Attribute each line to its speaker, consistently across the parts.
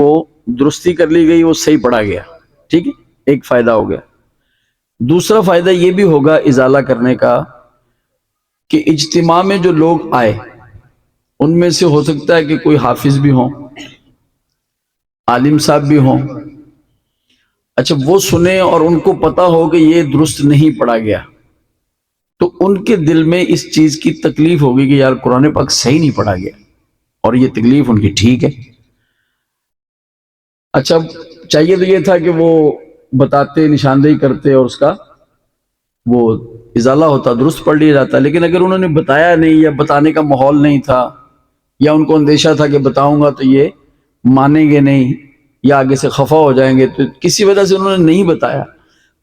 Speaker 1: وہ درستی کر لی گئی، وہ صحیح پڑھا گیا. ٹھیک ہے، ایک فائدہ ہو گیا. دوسرا فائدہ یہ بھی ہوگا ازالہ کرنے کا کہ اجتماع میں جو لوگ آئے ان میں سے ہو سکتا ہے کہ کوئی حافظ بھی ہوں، عالم صاحب بھی ہوں. اچھا، وہ سنیں اور ان کو پتا ہو کہ یہ درست نہیں پڑھا گیا، تو ان کے دل میں اس چیز کی تکلیف ہوگی کہ یار قرآن پاک صحیح نہیں پڑھا گیا، اور یہ تکلیف ان کی ٹھیک ہے. اچھا، چاہیے تو یہ تھا کہ وہ بتاتے، نشاندہی کرتے اور اس کا وہ ازالہ ہوتا، درست پڑھ لیا جاتا. لیکن اگر انہوں نے بتایا نہیں یا بتانے کا ماحول نہیں تھا، یا ان کو اندیشہ تھا کہ بتاؤں گا تو یہ مانیں گے نہیں یا آگے سے خفا ہو جائیں گے، تو کسی وجہ سے انہوں نے نہیں بتایا،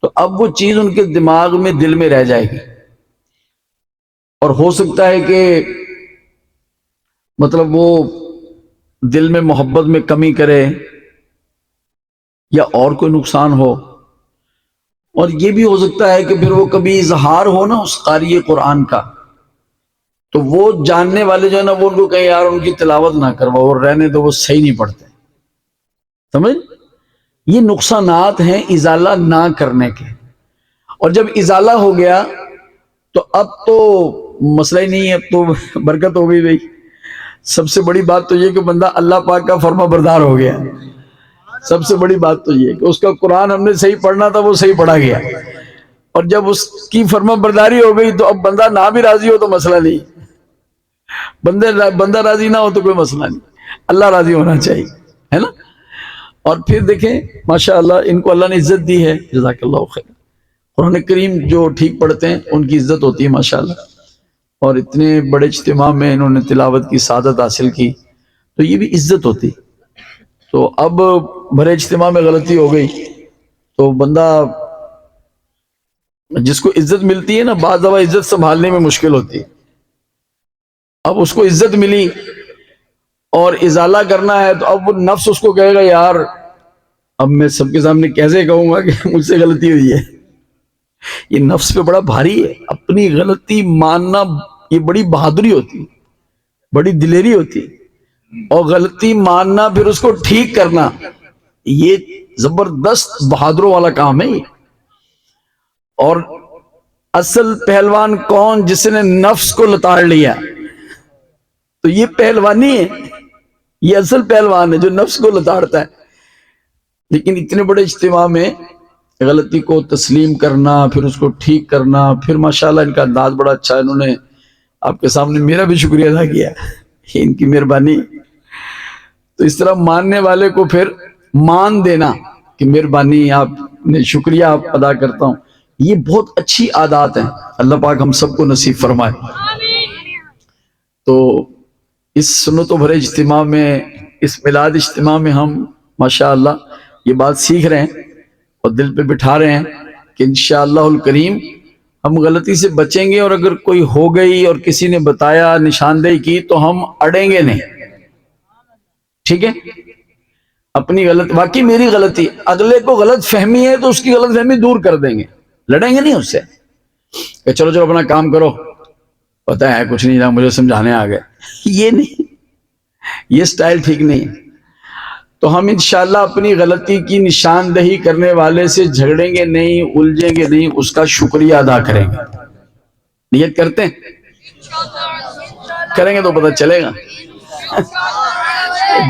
Speaker 1: تو اب وہ چیز ان کے دماغ میں، دل میں رہ جائے گی. اور ہو سکتا ہے کہ مطلب وہ دل میں محبت میں کمی کرے یا اور کوئی نقصان ہو. اور یہ بھی ہو سکتا ہے کہ پھر وہ کبھی اظہار ہو نا اس قاری قرآن کا، تو وہ جاننے والے جو ہے نا وہ ان کو کہیں یار ان کی تلاوت نہ کرواؤ اور رہنے دو، وہ صحیح نہیں پڑھتے. سمجھ؟ یہ نقصانات ہیں ازالہ نہ کرنے کے. اور جب ازالہ ہو گیا تو اب تو مسئلہ ہی نہیں ہے، اب تو برکت ہو گئی بھائی. سب سے بڑی بات تو یہ کہ بندہ اللہ پاک کا فرما بردار ہو گیا. سب سے بڑی بات تو یہ کہ اس کا قرآن ہم نے صحیح پڑھنا تھا، وہ صحیح پڑھا گیا. اور جب اس کی فرما برداری ہو گئی تو اب بندہ نہ بھی راضی ہو تو مسئلہ نہیں، بندہ راضی نہ ہو تو کوئی مسئلہ نہیں، اللہ راضی ہونا چاہیے، ہے نا. اور پھر دیکھیں ماشاءاللہ ان کو اللہ نے عزت دی ہے، جزاک اللہ خیر. قرآن کریم جو ٹھیک پڑھتے ہیں ان کی عزت ہوتی ہے ماشاءاللہ. اور اتنے بڑے اجتماع میں انہوں نے تلاوت کی سعادت حاصل کی، تو یہ بھی عزت ہوتی. تو اب بڑے اجتماع میں غلطی ہو گئی تو بندہ، جس کو عزت ملتی ہے نا، بعض دفعہ عزت سنبھالنے میں مشکل ہوتی ہے. اب اس کو عزت ملی اور ازالہ کرنا ہے تو اب وہ نفس اس کو کہے گا یار اب میں سب کے سامنے کیسے کہوں گا کہ مجھ سے غلطی ہوئی ہے. یہ نفس پہ بڑا بھاری ہے. اپنی غلطی ماننا یہ بڑی بہادری ہوتی، بڑی دلیری ہوتی. اور غلطی ماننا پھر اس کو ٹھیک کرنا، یہ زبردست بہادروں والا کام ہے. اور اصل پہلوان کون؟ جس نے نفس کو لتاڑ لیا، تو یہ پہلوانی ہے، یہ اصل پہلوان ہے جو نفس کو لتاڑتا ہے. لیکن اتنے بڑے اجتماع میں غلطی کو تسلیم کرنا، پھر اس کو ٹھیک کرنا، پھر ماشاءاللہ ان کا انداز بڑا اچھا ہے. انہوں نے آپ کے سامنے میرا بھی شکریہ ادا کیا، ان کی مہربانی. تو اس طرح ماننے والے کو پھر مان دینا کہ مہربانی، آپ نے شکریہ آپ ادا کرتا ہوں، یہ بہت اچھی عادات ہیں. اللہ پاک ہم سب کو نصیب فرمائے. تو اس سنت و بھرے اجتماع میں، اس میلاد اجتماع میں ہم ماشاءاللہ یہ بات سیکھ رہے ہیں اور دل پہ بٹھا رہے ہیں کہ انشاءاللہ الکریم ہم غلطی سے بچیں گے. اور اگر کوئی ہو گئی اور کسی نے بتایا، نشاندہی کی، تو ہم اڑیں گے نہیں. ٹھیک ہے؟ اپنی غلط، واقعی میری غلطی، اگلے کو غلط فہمی ہے تو اس کی غلط فہمی دور کر دیں گے، لڑیں گے نہیں اس سے کہ چلو چلو اپنا کام کرو، پتہ ہے کچھ نہیں، مجھے سمجھانے آ گئے. یہ نہیں، یہ سٹائل ٹھیک نہیں ہے. تو ہم انشاءاللہ اپنی غلطی کی نشاندہی کرنے والے سے جھگڑیں گے نہیں، الجھیں گے نہیں، اس کا شکریہ ادا کریں گے. نیت کرتے ہیں؟ کریں گے تو پتہ چلے گا.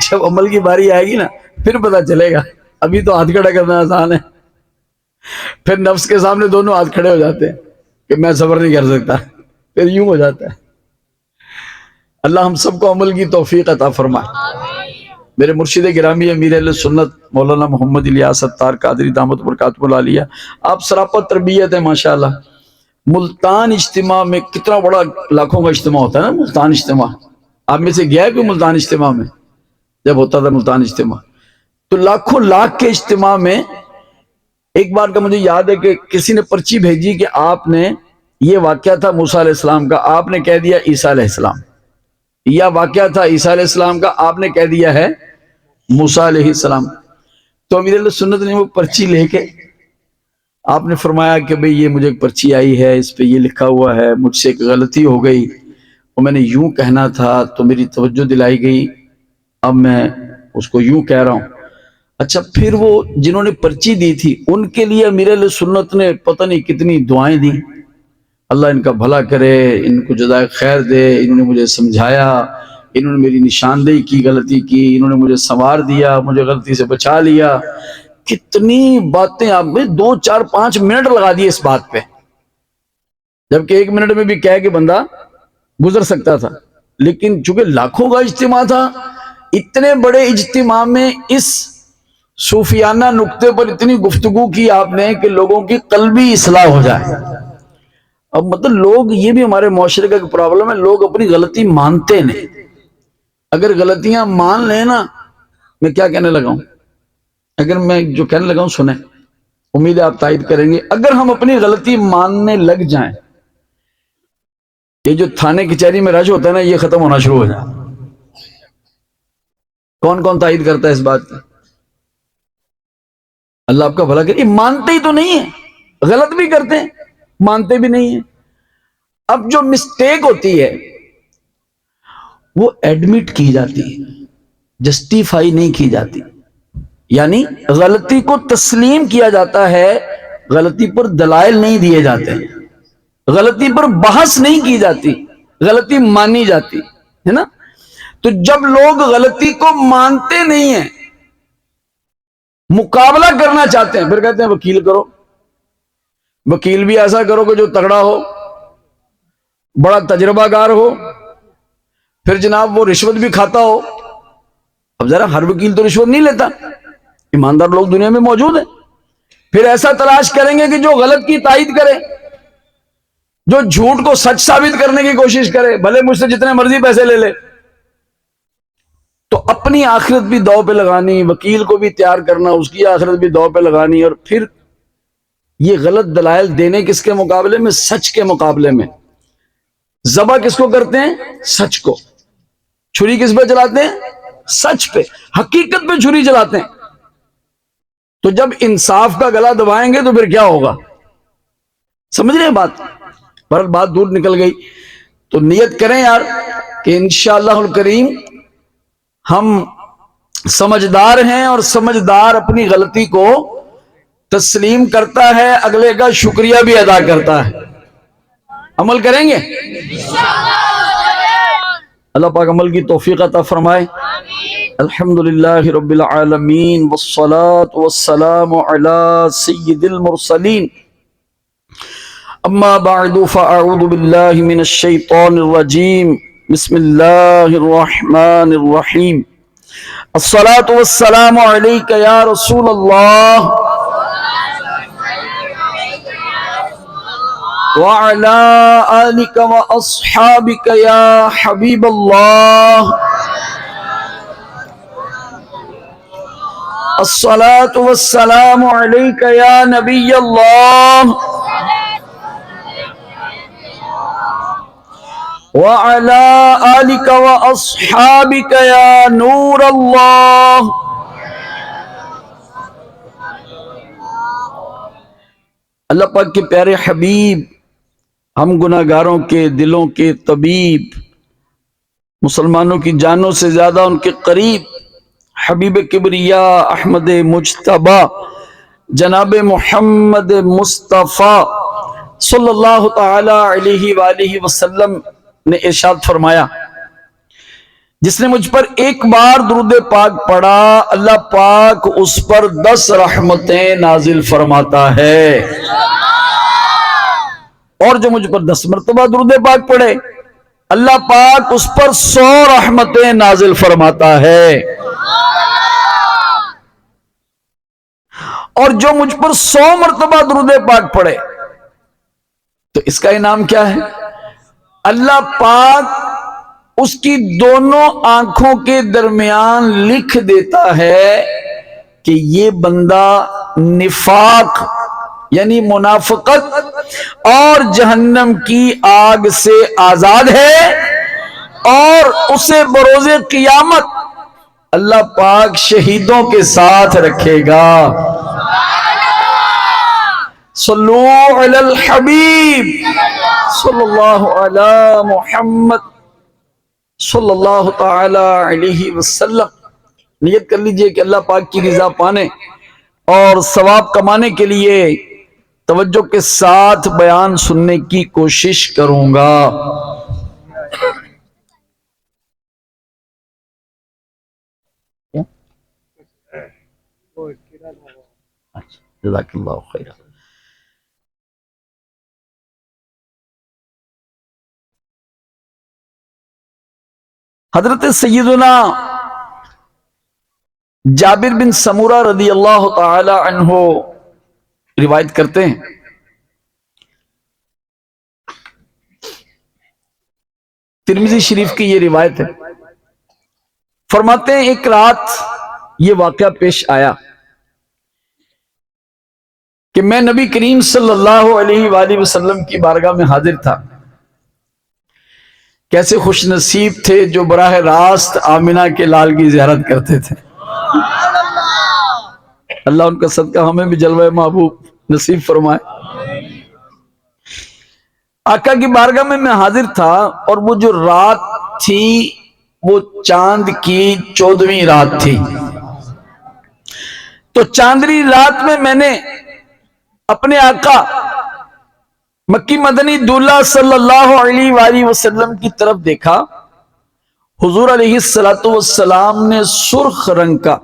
Speaker 1: جب عمل کی باری آئے گی نا پھر پتہ چلے گا. ابھی تو ہاتھ کھڑا کرنا آسان ہے، پھر نفس کے سامنے دونوں ہاتھ کھڑے ہو جاتے ہیں کہ میں صبر نہیں کر سکتا، پھر یوں ہو جاتا ہے. اللہ ہم سب کو عمل کی توفیق عطا فرمائے. میرے مرشد گرامی امیر اہل سنت مولانا محمد الیاس ستار قادری دامت برکاتہ العالیہ، آپ سراپا تربیت ہے ماشاءاللہ. ملتان اجتماع میں کتنا بڑا لاکھوں کا اجتماع ہوتا ہے نا، ملتان اجتماع. آپ میں سے گیا ہے کوئی ملتان اجتماع میں؟ جب ہوتا تھا ملتان اجتماع تو لاکھوں لاکھ کے اجتماع میں ایک بار کا مجھے یاد ہے کہ کسی نے پرچی بھیجی کہ آپ نے، یہ واقعہ تھا موسیٰ علیہ السلام کا، آپ نے کہہ دیا عیسیٰ علیہ السلام. یا واقعہ تھا عیسیٰ علیہ السلام کا، آپ نے کہہ دیا ہے موسیٰ علیہ السلام. تو امیر علیہ سنت نے وہ پرچی لے کے آپ نے فرمایا کہ بھئی یہ مجھے ایک پرچی آئی ہے، اس پہ یہ لکھا ہوا ہے، مجھ سے ایک غلطی ہو گئی اور میں نے یوں کہنا تھا تو میری توجہ دلائی گئی، اب میں اس کو یوں کہہ رہا ہوں. اچھا پھر وہ جنہوں نے پرچی دی تھی ان کے لیے امیر علیہ سنت نے پتہ نہیں کتنی دعائیں دی، اللہ ان کا بھلا کرے، ان کو جزائے خیر دے، انہوں نے مجھے سمجھایا، انہوں نے میری نشاندہی کی غلطی کی، انہوں نے مجھے سنوار دیا، مجھے غلطی سے بچا لیا. کتنی باتیں آپ میں 2 4 5 منٹ لگا دیے اس بات پہ، جبکہ 1 منٹ میں بھی کہہ کے بندہ گزر سکتا تھا. لیکن چونکہ لاکھوں کا اجتماع تھا، اتنے بڑے اجتماع میں اس صوفیانہ نقطے پر اتنی گفتگو کی آپ نے کہ لوگوں کی قلبی اصلاح ہو جائے. اب مطلب لوگ، یہ بھی ہمارے معاشرے کا ایک پرابلم ہے، لوگ اپنی غلطی مانتے نہیں. اگر غلطیاں مان لیں نا، میں کیا کہنے لگا ہوں، اگر میں جو کہنے لگا ہوں سنیں، امید ہے آپ تائید کریں گے. اگر ہم اپنی غلطی ماننے لگ جائیں، یہ جو تھانے کچہری میں رش ہوتا ہے نا، یہ ختم ہونا شروع ہو جائے. کون کون تائید کرتا ہے اس بات کی؟ اللہ آپ کا بھلا کرے. یہ مانتے ہی تو نہیں ہیں، غلط بھی کرتے ہیں، مانتے بھی نہیں ہیں. اب جو مسٹیک ہوتی ہے وہ ایڈمٹ کی جاتی ہے، جسٹیفائی نہیں کی جاتی. یعنی غلطی کو تسلیم کیا جاتا ہے، غلطی پر دلائل نہیں دیے جاتے ہیں، غلطی پر بحث نہیں کی جاتی، غلطی مانی جاتی ہے نا. تو جب لوگ غلطی کو مانتے نہیں ہیں، مقابلہ کرنا چاہتے ہیں، پھر کہتے ہیں وکیل کرو. وکیل بھی ایسا کرو کہ جو تگڑا ہو، بڑا تجربہ کار ہو، پھر جناب وہ رشوت بھی کھاتا ہو. اب ذرا ہر وکیل تو رشوت نہیں لیتا، ایماندار لوگ دنیا میں موجود ہیں. پھر ایسا تلاش کریں گے کہ جو غلط کی تائید کرے، جو جھوٹ کو سچ ثابت کرنے کی کوشش کرے، بھلے مجھ سے جتنے مرضی پیسے لے لے. تو اپنی آخرت بھی دو پہ لگانی، وکیل کو بھی تیار کرنا، اس کی آخرت بھی دو پہ لگانی، اور پھر یہ غلط دلائل دینے کس کے مقابلے میں؟ سچ کے مقابلے میں. ذبح کس کو کرتے ہیں؟ سچ کو. چھری کس پہ چلاتے ہیں؟ سچ پہ، حقیقت پہ چھری چلاتے ہیں. تو جب انصاف کا گلا دبائیں گے تو پھر کیا ہوگا؟ سمجھ رہے ہیں بات؟ پر بات دور نکل گئی. تو نیت کریں یار کہ انشاءاللہ الکریم ہم سمجھدار ہیں، اور سمجھدار اپنی غلطی کو تسلیم کرتا ہے، اگلے کا شکریہ بھی ادا کرتا ہے. عمل کریں گے اللہ پاک عمل کی توفیق عطا فرمائے. الحمدللہ رب العالمین، والصلاة والسلام علی سید المرسلین. اما بعد فاعوذ باللہ من الشیطان الرجیم، بسم اللہ الرحمن الرحیم. الصلاة والسلام علیک یا رسول اللہ وعلى آلك وأصحابك يا حبيب الله. الصلاة والسلام عليك يا نبي الله وعلى آلك وأصحابك يا نور الله. اللہ پاک کے پیارے حبیب، ہم گناہگاروں کے دلوں کے طبیب، مسلمانوں کی جانوں سے زیادہ ان کے قریب، حبیب کبریا احمد مجتبی جناب محمد مصطفیٰ صلی اللہ تعالی علیہ وآلہ وسلم نے ارشاد فرمایا، جس نے مجھ پر ایک بار درود پاک پڑھا، اللہ پاک اس پر 10 رحمتیں نازل فرماتا ہے. اور جو مجھ پر 10 مرتبہ درود پاک پڑھے، اللہ پاک اس پر 100 رحمتیں نازل فرماتا ہے. اور جو مجھ پر 100 مرتبہ درود پاک پڑھے تو اس کا انعام کیا ہے؟ اللہ پاک اس کی دونوں آنکھوں کے درمیان لکھ دیتا ہے کہ یہ بندہ نفاق یعنی منافقت اور جہنم کی آگ سے آزاد ہے، اور اسے بروز قیامت اللہ پاک شہیدوں کے ساتھ رکھے گا. صلو علی الحبیب صلی اللہ علی محمد صلی اللہ تعالی علیہ وسلم. نیت کر لیجئے کہ اللہ پاک کی رضا پانے اور ثواب کمانے کے لیے توجہ کے ساتھ بیان سننے کی کوشش کروں گا۔ جزاک اللہ خیر۔ حضرت سیدنا جابر بن سمورہ رضی اللہ تعالی عنہ روایت کرتے ہیں، ترمذی شریف کی یہ روایت ہے، فرماتے ہیں ایک رات یہ واقعہ پیش آیا کہ میں نبی کریم صلی اللہ علیہ وآلہ وسلم کی بارگاہ میں حاضر تھا۔ کیسے خوش نصیب تھے جو براہ راست آمنہ کے لال کی زیارت کرتے تھے۔ اللہ ان کا صدقہ ہمیں بھی جلوہ محبوب نصیب فرمائے۔ آقا کی بارگاہ میں حاضر تھا، اور وہ جو رات تھی وہ چاند کی 14ویں رات تھی۔ تو چاندنی رات میں نے اپنے آقا مکی مدنی دولہ صلی اللہ علیہ وآلہ وسلم کی طرف دیکھا۔ حضور علیہ السلام نے سرخ رنگ کا،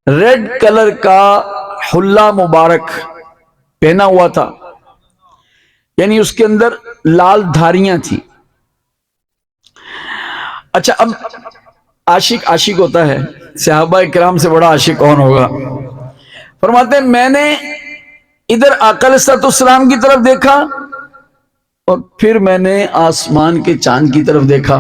Speaker 1: ریڈ کلر کا حلہ مبارک پہنا ہوا تھا، یعنی اس کے اندر لال دھاریاں تھیں۔ اچھا، اب عاشق ہوتا ہے، صحابہ کرام سے بڑا عاشق کون ہوگا؟ فرماتے ہیں میں نے ادھر آقا علیہ السلام کی طرف دیکھا، اور پھر میں نے آسمان کے چاند کی طرف دیکھا۔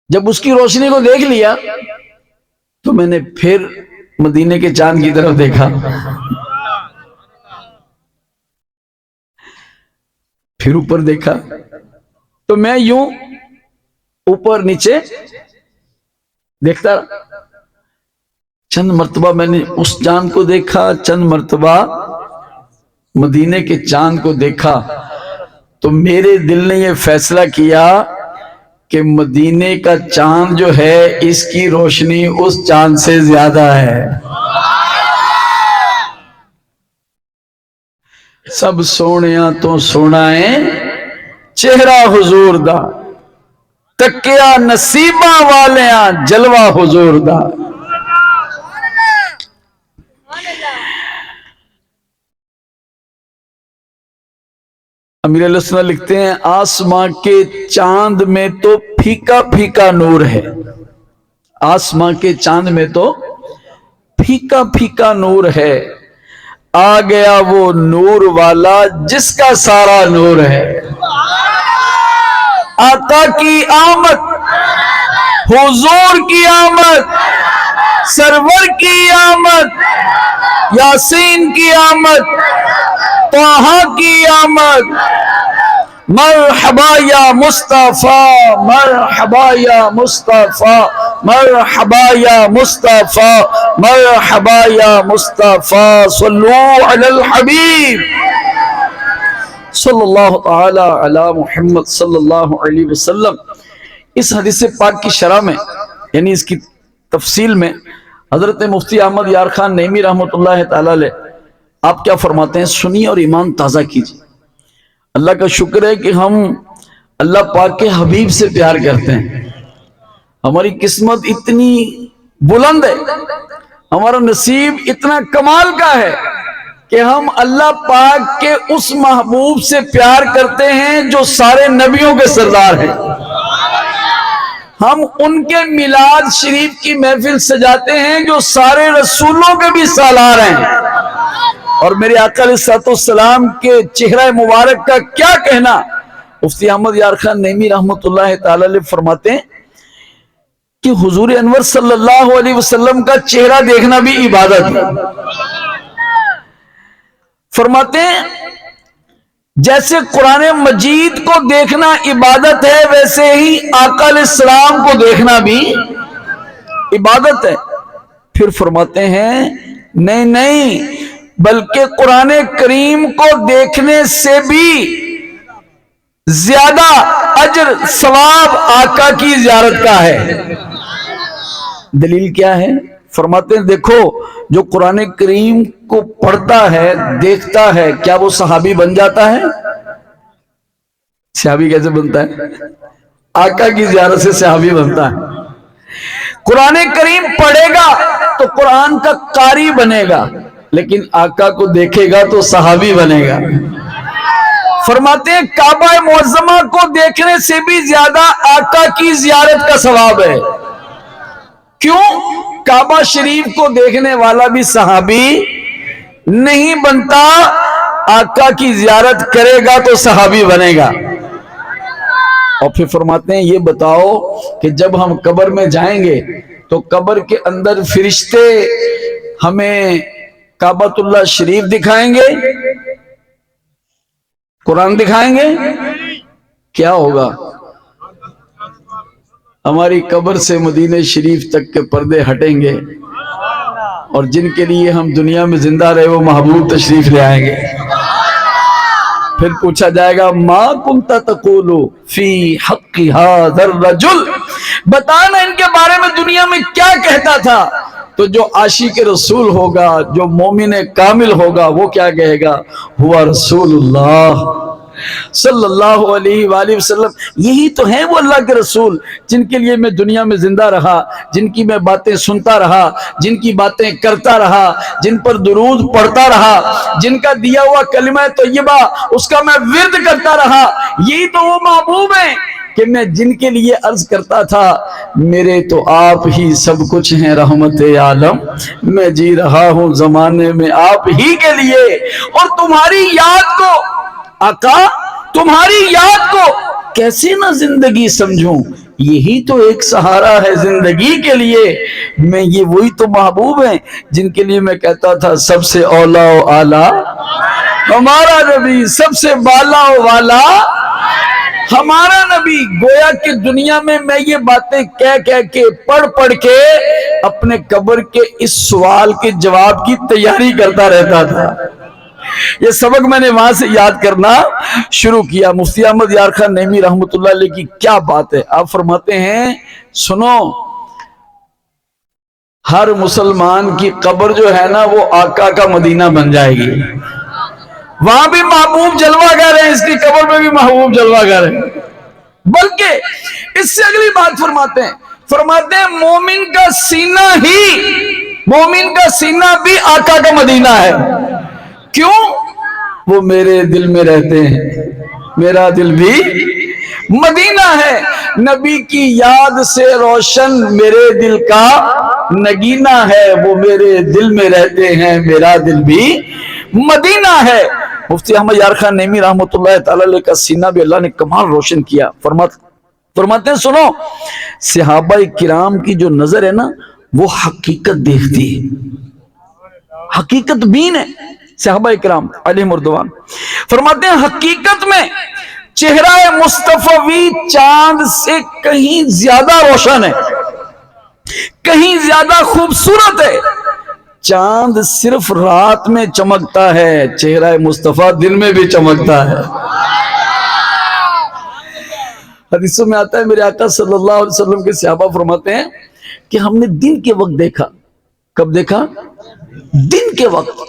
Speaker 1: جب اس کی روشنی کو دیکھ لیا تو میں نے پھر مدینے کے چاند کی طرف دیکھا، پھر اوپر دیکھا، تو میں یوں اوپر نیچے دیکھتا رہا۔ چند مرتبہ میں نے اس چاند کو دیکھا، چند مرتبہ مدینے کے چاند کو دیکھا، تو میرے دل نے یہ فیصلہ کیا کہ مدینے کا چاند جو ہے اس کی روشنی اس چاند سے زیادہ ہے۔ سب سونیاں تو سونا ہے چہرہ حضور دا، تکیا نصیباں والیاں جلوہ حضور دا۔ امیر علیہ السلام لکھتے ہیں آسمان کے چاند میں تو پھیکا پھیکا نور ہے، آسمان کے چاند میں تو پھیکا پھیکا نور ہے، آ گیا وہ نور والا جس کا سارا نور ہے۔ آقا کی آمد، حضور کی آمد، سرور کی آمد، یاسین کی آمد، طٰہٰ کی آمد، مرحبا یا مصطفیٰ، مرحبا یا مصطفیٰ، مرحبا یا مصطفیٰ، مرحبا یا مصطفیٰ، صلو علی الحبیب صلی اللہ تعالی علی محمد صلی اللہ علیہ وسلم۔ اس حدیث پاک کی شرح میں، یعنی اس کی تفصیل میں، حضرت مفتی احمد یار خان نعیمی رحمۃ اللہ تعالی علیہ آپ کیا فرماتے ہیں؟ سنیے اور ایمان تازہ کیجیے۔ اللہ کا شکر ہے کہ ہم اللہ پاک کے حبیب سے پیار کرتے ہیں۔ ہماری قسمت اتنی بلند ہے، ہمارا نصیب اتنا کمال کا ہے کہ ہم اللہ پاک کے اس محبوب سے پیار کرتے ہیں جو سارے نبیوں کے سردار ہیں۔ ہم ان کے میلاد شریف کی محفل سجاتے ہیں جو سارے رسولوں کے بھی سالار ہیں۔ اور میرے آقا علیہ السلام کے چہرہ مبارک کا کیا کہنا؟ مفتی احمد یار خان نعیمی رحمۃ اللہ تعالی علیہ فرماتے ہیں کہ حضور انور صلی اللہ علیہ وسلم کا چہرہ دیکھنا بھی عبادت ہے۔ فرماتے ہیں جیسے قرآن مجید کو دیکھنا عبادت ہے، ویسے ہی آقا علیہ السلام کو دیکھنا بھی عبادت ہے۔ پھر فرماتے ہیں نہیں بلکہ قرآن کریم کو دیکھنے سے بھی زیادہ اجر ثواب آقا کی زیارت کا ہے۔ دلیل کیا ہے؟ فرماتے ہیں دیکھو جو قرآن کریم کو پڑھتا ہے دیکھتا ہے کیا وہ صحابی بن جاتا ہے؟ صحابی کیسے بنتا ہے؟ آقا کی زیارت سے صحابی بنتا ہے۔ قرآن کریم پڑھے گا تو قرآن کا قاری بنے گا، لیکن آقا کو دیکھے گا تو صحابی بنے گا۔ فرماتے ہیں کعبہ معظمہ کو دیکھنے سے بھی زیادہ آقا کی زیارت کا ثواب ہے۔ کیوں؟ کعبہ شریف کو دیکھنے والا بھی صحابی نہیں بنتا، آقا کی زیارت کرے گا تو صحابی بنے گا۔ اور پھر فرماتے ہیں یہ بتاؤ کہ جب ہم قبر میں جائیں گے تو قبر کے اندر فرشتے ہمیں کعبۃ اللہ شریف دکھائیں گے، قرآن دکھائیں گے؟ کیا ہوگا؟ ہماری قبر سے مدینہ شریف تک کے پردے ہٹیں گے، اور جن کے لیے ہم دنیا میں زندہ رہے وہ محبوب تشریف لے آئیں گے۔ پھر پوچھا جائے گا ما کنت تقول فی حق ھذا الرجل، بتانا ان کے بارے میں دنیا میں کیا کہتا تھا؟ تو جو عاشق رسول ہوگا، جو مومن کامل ہوگا، وہ کیا کہے گا؟ ہوا رسول اللہ صلی اللہ علیہ وآلہ وسلم، یہی تو ہیں وہ اللہ کے رسول جن کے لیے میں دنیا میں زندہ رہا، جن کی میں باتیں سنتا رہا، جن کی باتیں کرتا رہا، جن پر درود پڑھتا رہا، جن کا دیا ہوا کلمہ طیبہ اس کا میں ورد کرتا رہا۔ یہی تو وہ محبوب ہیں کہ میں جن کے لیے عرض کرتا تھا میرے تو آپ ہی سب کچھ ہیں رحمت عالم، میں جی رہا ہوں زمانے میں آپ ہی کے لیے، اور تمہاری یاد کو آقا، تمہاری یاد کو کیسے نہ زندگی سمجھوں، یہی تو ایک سہارا ہے زندگی کے لیے۔ میں یہ وہی تو محبوب ہیں جن کے لیے میں کہتا تھا سب سے اولا و اعلیٰ ہمارا نبی، سب سے بالا و والا ہمارا نبی۔ گویا کہ دنیا میں یہ باتیں کہہ کے پڑھ کے اپنے قبر کے اس سوال کے جواب کی تیاری کرتا رہتا تھا۔ یہ سبق میں نے وہاں سے یاد کرنا شروع کیا۔ مفتی احمد یار خان نعیمی رحمت اللہ علیہ کی کیا بات ہے، آپ فرماتے ہیں سنو، ہر مسلمان کی قبر جو ہے نا وہ آقا کا مدینہ بن جائے گی، وہاں بھی محبوب جلوہ گر ہے، اس کی قبر میں بھی محبوب جلوہ گر ہے۔ بلکہ اس سے اگلی بات فرماتے ہیں مومن کا سینہ بھی آقا کا مدینہ ہے۔ کیوں؟ وہ میرے دل میں رہتے ہیں، میرا دل بھی مدینہ ہے، نبی کی یاد سے روشن میرے دل کا نگینہ ہے، وہ میرے دل میں رہتے ہیں، میرا دل بھی مدینہ ہے۔ مفتی احمد یار خان نعیمی رحمت اللہ تعالی علیہ کا سینہ بھی اللہ نے کمال روشن کیا۔ فرماتے ہیں سنو، صحابہ کرام کی جو نظر ہے نا وہ حقیقت دیکھتی ہے، حقیقت بین ہے صحابہ کرام علیہ مردوان۔ فرماتے ہیں حقیقت میں چہرہ مصطفی چاند سے کہیں زیادہ روشن ہے، کہیں زیادہ خوبصورت ہے۔ چاند صرف رات میں چمکتا ہے، چہرہ مصطفیٰ دن میں بھی چمکتا ہے۔ حدیثوں میں آتا ہے میرے آقا صلی اللہ علیہ وسلم کے صحابہ فرماتے ہیں کہ ہم نے دن کے وقت دیکھا۔ کب دیکھا؟ دن کے وقت،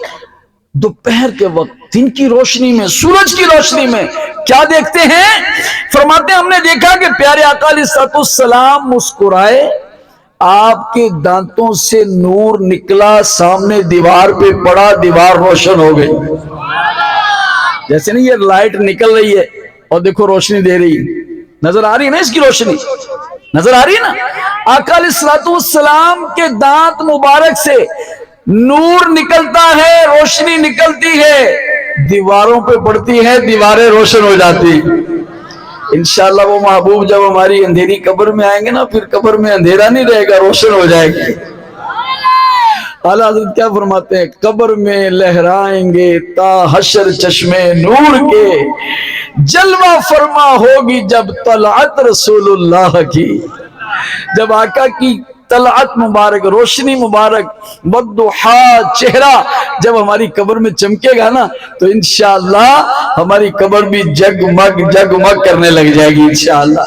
Speaker 1: دوپہر کے وقت، دن کی روشنی میں، سورج کی روشنی میں کیا دیکھتے ہیں؟ فرماتے ہیں ہم نے دیکھا کہ پیارے آقا علیہ السلام مسکرائے، آپ کے دانتوں سے نور نکلا، سامنے دیوار پہ پڑا، دیوار روشن ہو گئی۔ جیسے نہیں یہ لائٹ نکل رہی ہے اور دیکھو روشنی دے رہی ہے، نظر آ رہی ہے نا اس کی روشنی، نظر آ رہی ہے نا؟ آقا علیہ السلام کے دانت مبارک سے نور نکلتا ہے، روشنی نکلتی ہے، دیواروں پہ پڑتی ہے، دیواریں روشن ہو جاتی۔ انشاءاللہ وہ محبوب جب ہماری اندھیری قبر میں آئیں گے نا پھر قبر میں اندھیرا نہیں رہے گا، روشن ہو جائے گی۔ اعلیٰ حضرت کیا فرماتے ہیں؟ قبر میں لہرائیں گے تا حشر چشمے نور کے، جلوہ فرما ہوگی جب طلعت رسول اللہ کی۔ جب آقا کی طلعت مبارک، روشنی مبارک، والضحا، چہرہ جب ہماری قبر میں چمکے گا نا تو انشاءاللہ ہماری قبر بھی جگمگ جگمگ کرنے لگ جائے گی انشاءاللہ۔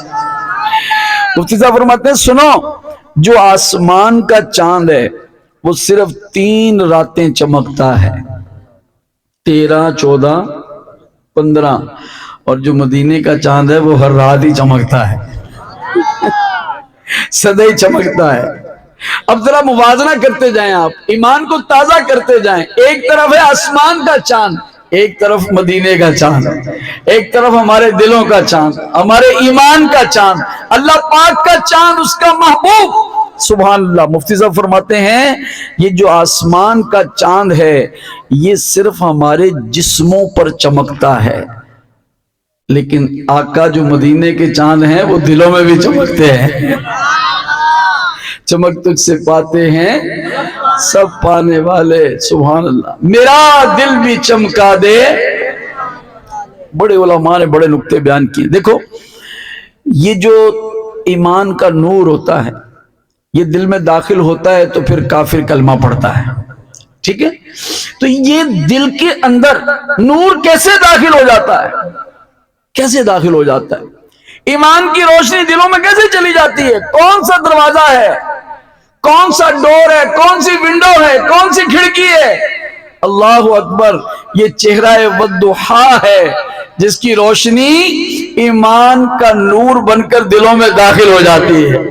Speaker 1: مفتی صاحب فرماتے ہیں سنو، جو آسمان کا چاند ہے وہ صرف 3 راتیں چمکتا ہے، 13، 14، 15، اور جو مدینے کا چاند ہے وہ ہر رات ہی چمکتا ہے، سدا ہی چمکتا ہے۔ اب ذرا موازنہ کرتے جائیں، آپ ایمان کو تازہ کرتے جائیں، ایک طرف ہے آسمان کا چاند، ایک طرف مدینے کا چاند، ایک طرف ہمارے دلوں کا چاند، ہمارے ایمان کا چاند، اللہ پاک کا چاند، اس کا محبوب، سبحان اللہ۔ مفتی صاحب فرماتے ہیں یہ جو آسمان کا چاند ہے یہ صرف ہمارے جسموں پر چمکتا ہے، لیکن آقا جو مدینے کے چاند ہیں وہ دلوں میں بھی چمکتے ہیں۔ چمک تجھ سے پاتے ہیں سب پانے والے، سبحان اللہ، میرا دل بھی چمکا دے۔ بڑے علماء نے بڑے نکتے بیان کیے۔ دیکھو یہ جو ایمان کا نور ہوتا ہے یہ دل میں داخل ہوتا ہے تو پھر کافر کلمہ پڑھتا ہے، ٹھیک ہے؟ تو یہ دل کے اندر نور کیسے داخل ہو جاتا ہے؟ کیسے داخل ہو جاتا ہے؟ ایمان کی روشنی دلوں میں کیسے چلی جاتی ہے؟ کون سا دروازہ ہے، کون سا ڈور ہے، کون سی ونڈو ہے، کون سی کھڑکی ہے؟ اللہ اکبر، یہ چہرہ والضحا ہے جس کی روشنی ایمان کا نور بن کر دلوں میں داخل ہو جاتی ہے۔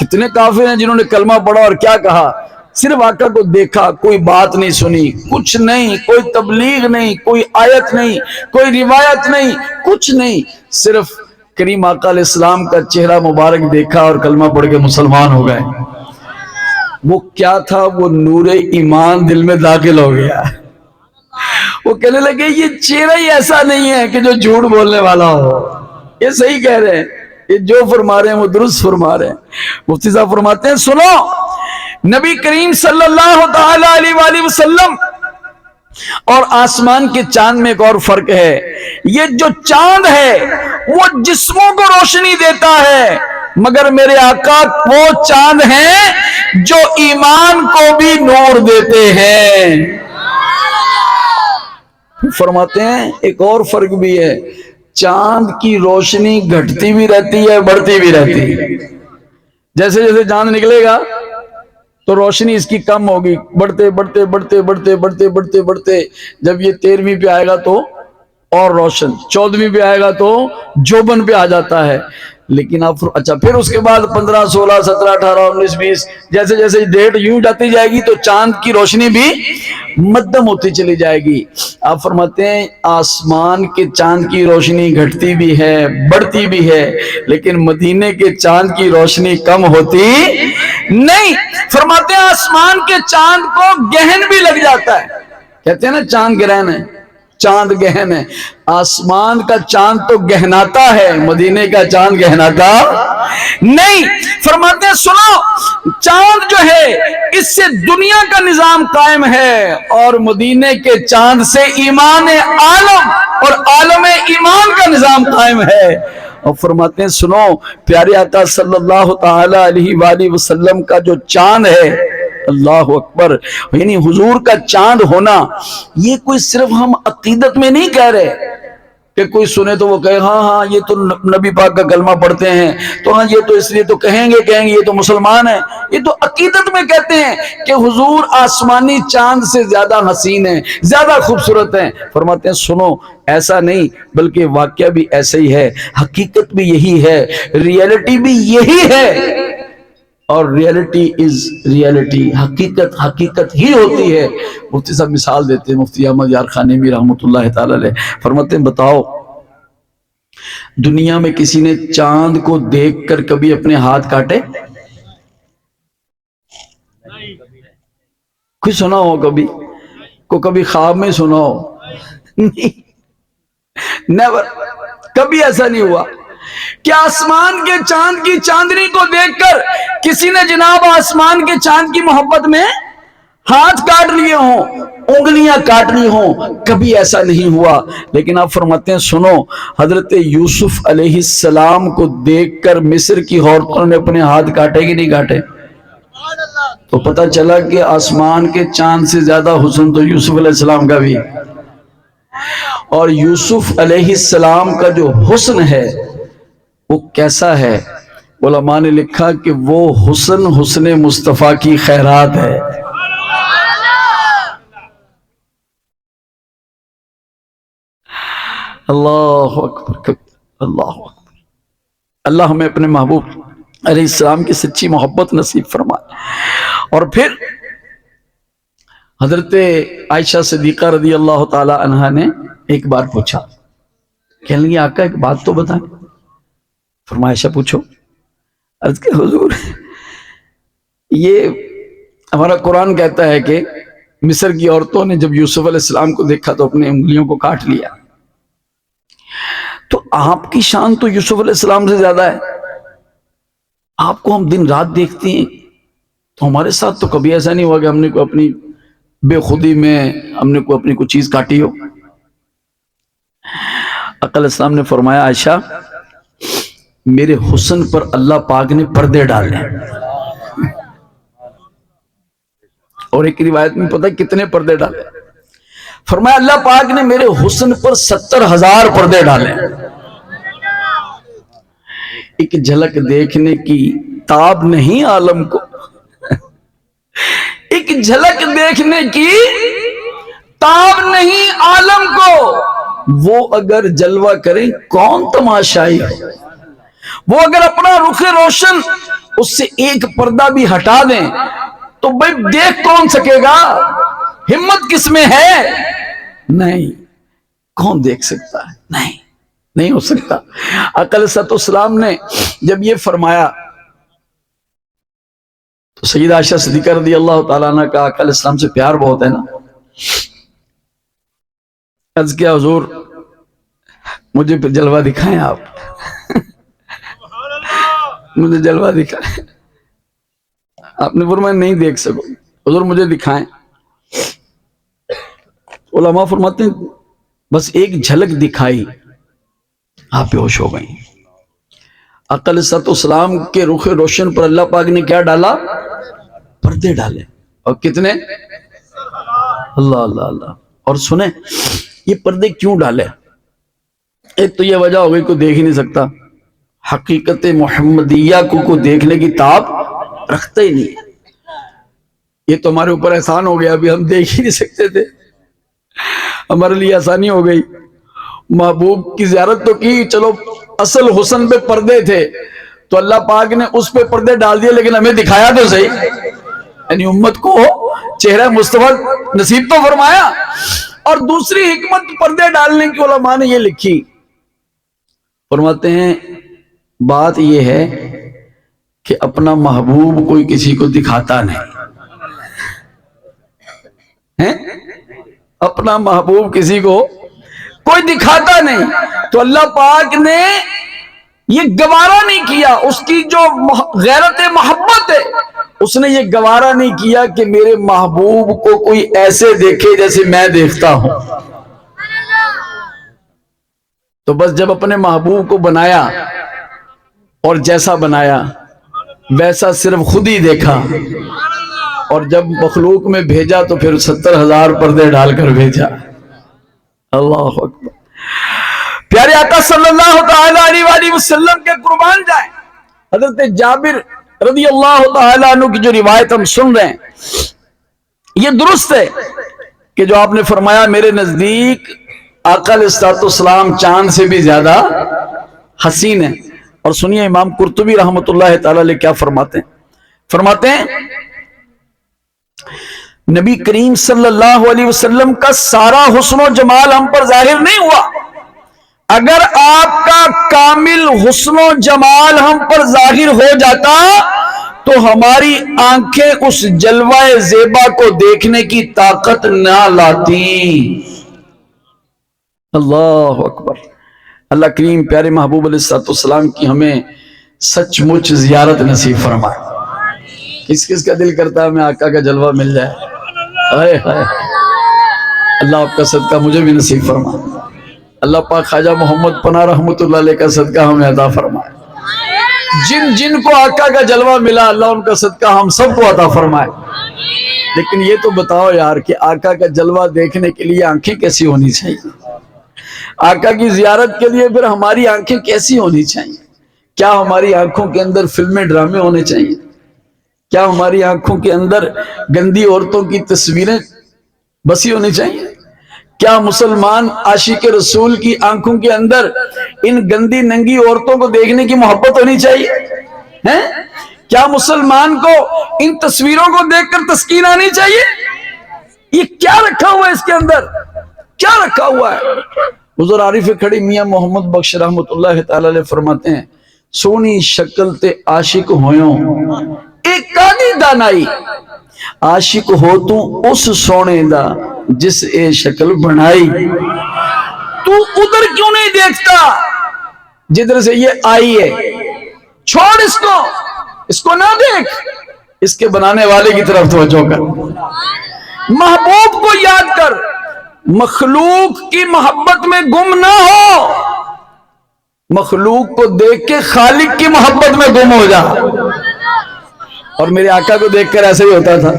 Speaker 1: کتنے کافر ہیں جنہوں نے کلمہ پڑھا اور کیا کہا؟ صرف آقا کو دیکھا، کوئی بات نہیں سنی، کچھ نہیں، کوئی تبلیغ نہیں، کوئی آیت نہیں، کوئی روایت نہیں، کچھ نہیں، صرف کریم آقا علیہ السلام کا چہرہ مبارک دیکھا اور کلمہ پڑھ کے مسلمان ہو گئے۔ وہ کیا تھا؟ وہ نور ایمان دل میں داخل ہو گیا۔ وہ کہنے لگے یہ چہرہ ہی ایسا نہیں ہے کہ جو جھوٹ بولنے والا ہو، یہ صحیح کہہ رہے ہیں، یہ جو فرما رہے ہیں وہ درست فرما رہے ہیں۔ مفتی صاحب فرماتے ہیں سنو، نبی کریم صلی اللہ تعالی علیہ وآلہ وسلم اور آسمان کے چاند میں ایک اور فرق ہے۔ یہ جو چاند ہے وہ جسموں کو روشنی دیتا ہے، مگر میرے آقا وہ چاند ہیں جو ایمان کو بھی نور دیتے ہیں۔ فرماتے ہیں ایک اور فرق بھی ہے، چاند کی روشنی گھٹتی بھی رہتی ہے، بڑھتی بھی رہتی ہے۔ جیسے جیسے چاند نکلے گا تو روشنی اس کی کم ہوگی، بڑھتے بڑھتے بڑھتے بڑھتے بڑھتے بڑھتے بڑھتے جب یہ 13ویں پہ آئے گا تو اور روشن، 14ویں پہ آئے گا تو جوبن پہ آ جاتا ہے۔ لیکن آپ اچھا پھر اس کے بعد 15، 16، 17، 18، 19، 20 جیسے جیسے ڈیٹ یوں جاتی جائے گی تو چاند کی روشنی بھی مدھم ہوتی چلی جائے گی۔ آپ فرماتے ہیں آسمان کے چاند کی روشنی گھٹتی بھی ہے، بڑھتی بھی ہے، لیکن مدینے کے چاند کی روشنی کم ہوتی نہیں۔ فرماتے ہیں آسمان کے چاند کو گہن بھی لگ جاتا ہے، کہتے ہیں نا چاند گرہن ہے، چاند گہن ہے۔ آسمان کا چاند تو گہناتا ہے، مدینے کا چاند گہناتا نہیں۔ فرماتے ہیں سنو، چاند جو ہے اس سے دنیا کا نظام قائم ہے اور مدینے کے چاند سے ایمان عالم اور عالم ایمان کا نظام قائم ہے۔ اور فرماتے ہیں سنو، پیارے آقا صلی اللہ تعالی علیہ وآلہ وسلم کا جو چاند ہے، اللہ اکبر، یعنی حضور کا چاند ہونا یہ کوئی صرف ہم عقیدت میں نہیں کہہ رہے کہ کوئی سنے تو وہ کہے ہاں ہاں یہ تو نبی پاک کا کلمہ پڑھتے ہیں تو ہاں یہ تو اس لیے تو کہیں گے یہ تو مسلمان ہیں، یہ تو عقیدت میں کہتے ہیں کہ حضور آسمانی چاند سے زیادہ حسین ہیں، زیادہ خوبصورت ہیں۔ فرماتے ہیں سنو، ایسا نہیں بلکہ واقعہ بھی ایسا ہی ہے، حقیقت بھی یہی ہے، ریئلٹی بھی یہی ہے، اور ریئلٹی از ریئلٹی، حقیقت حقیقت ہی ہوتی ہے۔ مفتی صاحب مثال دیتے ہیں، مفتی احمد یار خانیمی رحمۃ اللہ تعالی علیہ، فرماتے ہیں بتاؤ دنیا میں کسی نے چاند کو دیکھ کر کبھی اپنے ہاتھ کاٹے؟ کوئی سنا ہو کبھی؟ کو کبھی خواب میں سنا ہو؟ نہیں، نیور، کبھی ایسا نہیں ہوا کہ آسمان کے چاند کی چاندنی کو دیکھ کر کسی نے جناب آسمان کے چاند کی محبت میں ہاتھ کاٹ لیے ہوں، انگلیاں کاٹنی ہوں، کبھی ایسا نہیں ہوا۔ لیکن آپ فرماتے ہیں سنو، حضرت یوسف علیہ السلام کو دیکھ کر مصر کی عورتوں نے اپنے ہاتھ کاٹے کہ نہیں کاٹے؟ تو پتہ چلا کہ آسمان کے چاند سے زیادہ حسن تو یوسف علیہ السلام کا بھی ہے۔ اور یوسف علیہ السلام کا جو حسن ہے وہ کیسا ہے؟ علماء نے لکھا کہ وہ حسن حسن مصطفیٰ کی خیرات ہے۔ اللہ اکبر، اللہ اکبر۔ اللہ ہمیں اپنے محبوب علیہ السلام کی سچی محبت نصیب فرمائے۔ اور پھر حضرت عائشہ صدیقہ رضی اللہ تعالی عنہا نے ایک بار پوچھا، کہنے لگی آقا ایک بات تو بتائیں۔ فرمایا عائشہ پوچھو۔ عرض کہ حضور یہ ہمارا قرآن کہتا ہے کہ مصر کی عورتوں نے جب یوسف علیہ السلام کو دیکھا تو اپنی انگلیوں کو کاٹ لیا، تو آپ کی شان تو یوسف علیہ السلام سے زیادہ ہے، آپ کو ہم دن رات دیکھتے ہیں، تو ہمارے ساتھ تو کبھی ایسا نہیں ہوا کہ ہم نے کوئی اپنی بے خودی میں ہم نے کوئی اپنی کوئی چیز کاٹی ہو۔ آقا علیہ السلام نے فرمایا عائشہ میرے حسن پر اللہ پاک نے پردے ڈالے، اور ایک روایت میں پتہ کتنے پردے ڈالے؟ فرمایا اللہ پاک نے میرے حسن پر 70,000 پردے ڈالے۔ ایک جھلک دیکھنے کی تاب نہیں عالم کو، ایک جھلک دیکھنے کی تاب نہیں عالم کو، وہ اگر جلوہ کریں کون تماشائی ہے، وہ اگر اپنا رخ روشن اس سے ایک پردہ بھی ہٹا دیں تو بھئی دیکھ کون سکے گا؟ ہمت کس میں ہے؟ نہیں، کون دیکھ سکتا ہے؟ نہیں ہو سکتا۔ آقا علیہ السلام نے جب یہ فرمایا تو سیدہ عائشہ صدیقہ رضی اللہ تعالیٰ عنہ کا آقا علیہ السلام سے پیار بہت ہے نا، عرض کیا حضور مجھے پھر جلوہ دکھائیں، آپ مجھے جلوہ دکھائیں۔ آپ نے فرمایا نہیں دیکھ سکو، حضور مجھے دکھائیں۔ علماء فرماتے ہیں بس ایک جھلک دکھائی آپ بے ہوش ہو گئیں۔ آقا علیہ السلام کے رخ روشن پر اللہ پاک نے کیا ڈالا؟ پردے ڈالے، اور کتنے؟ اللہ اللہ اللہ۔ اور سنیں یہ پردے کیوں ڈالے؟ ایک تو یہ وجہ ہو گئی کوئی دیکھ ہی نہیں سکتا، حقیقت محمدیہ کو دیکھنے کی تاب رکھتے ہی نہیں، یہ تو ہمارے اوپر احسان ہو گیا، ابھی ہم دیکھ ہی نہیں سکتے تھے، ہمارے لیے آسانی ہو گئی۔ محبوب کی زیارت تو کی، چلو اصل حسن پہ پردے تھے تو اللہ پاک نے اس پہ پردے ڈال دیے، لیکن ہمیں دکھایا تو صحیح، یعنی امت کو چہرہ مصطفیٰ نصیب تو فرمایا۔ اور دوسری حکمت پردے ڈالنے کی علماء نے یہ لکھی، فرماتے ہیں بات یہ ہے کہ اپنا محبوب کوئی کسی کو دکھاتا نہیں، اپنا محبوب کسی کو کوئی دکھاتا نہیں، تو اللہ پاک نے یہ گوارا نہیں کیا، اس کی جو غیرت محبت ہے اس نے یہ گوارا نہیں کیا کہ میرے محبوب کو کوئی ایسے دیکھے جیسے میں دیکھتا ہوں۔ تو بس جب اپنے محبوب کو بنایا اور جیسا بنایا ویسا صرف خود ہی دیکھا، اور جب مخلوق میں بھیجا تو پھر 70,000 پردے ڈال کر بھیجا۔ اللہ اکبر۔ پیارے آقا صلی اللہ تعالی علیہ وسلم کے قربان جائیں، حضرت جابر رضی اللہ تعالیٰ عنہ کی جو روایت ہم سن رہے ہیں یہ درست ہے کہ جو آپ نے فرمایا میرے نزدیک آقا علیہ السلام چاند سے بھی زیادہ حسین ہے۔ اور سنیے امام قرطبی رحمت اللہ تعالی علیہ کیا فرماتے ہیں، فرماتے ہیں نبی کریم صلی اللہ علیہ وسلم کا سارا حسن و جمال ہم پر ظاہر نہیں ہوا، اگر آپ کا کامل حسن و جمال ہم پر ظاہر ہو جاتا تو ہماری آنکھیں اس جلوہ زیبا کو دیکھنے کی طاقت نہ لاتی۔ اللہ اکبر۔ اللہ کریم پیارے محبوب علیہ السلام کی ہمیں سچ مچ زیارت نصیب فرمائے۔ کس کس کا دل کرتا ہے ہمیں آقا کا جلوہ مل جائے؟ ہائے ہائے، اللہ آپ کا صدقہ مجھے بھی نصیب فرما، اللہ پاک خواجہ محمد پناہ رحمۃ اللہ علیہ کا صدقہ ہمیں عطا فرمائے، جن جن کو آقا کا جلوہ ملا اللہ ان کا صدقہ ہم سب کو عطا فرمائے۔ لیکن یہ تو بتاؤ یار کہ آقا کا جلوہ دیکھنے کے لیے آنکھیں کیسی ہونی چاہیے؟ آقا کی زیارت کے لیے پھر ہماری آنکھیں کیسی ہونی چاہیے؟ کیا ہماری آنکھوں کے اندر فلمیں ڈرامے ہونے چاہیے؟ کیا ہماری آنکھوں کے اندر گندی عورتوں کی تصویریں بسی ہونی چاہیے؟ کیا مسلمان عاشق رسول کی آنکھوں کے اندر ان گندی ننگی عورتوں کو دیکھنے کی محبت ہونی چاہیے؟ کیا مسلمان کو ان تصویروں کو دیکھ کر تسکین آنی چاہیے؟ یہ کیا رکھا ہوا ہے اس کے اندر؟ کیا رکھا ہوا ہے؟ حضور عارف کھڑی میاں محمد بخش رحمت اللہ تعالی علیہ فرماتے ہیں، سونی شکل تے عاشق ہویوں ایک کانی دانائی، عاشق ہو تو اس سونے دا جس اے شکل بنائی۔ تو ادھر کیوں نہیں دیکھتا جدھر سے یہ آئی ہے؟ چھوڑ اس کو نہ دیکھ، اس کے بنانے والے کی طرف توجہ کر، محبوب کو یاد کر، مخلوق کی محبت میں گم نہ ہو، مخلوق کو دیکھ کے خالق کی محبت میں گم ہو جا۔ اور میرے آقا کو دیکھ کر ایسے ہی ہوتا تھا،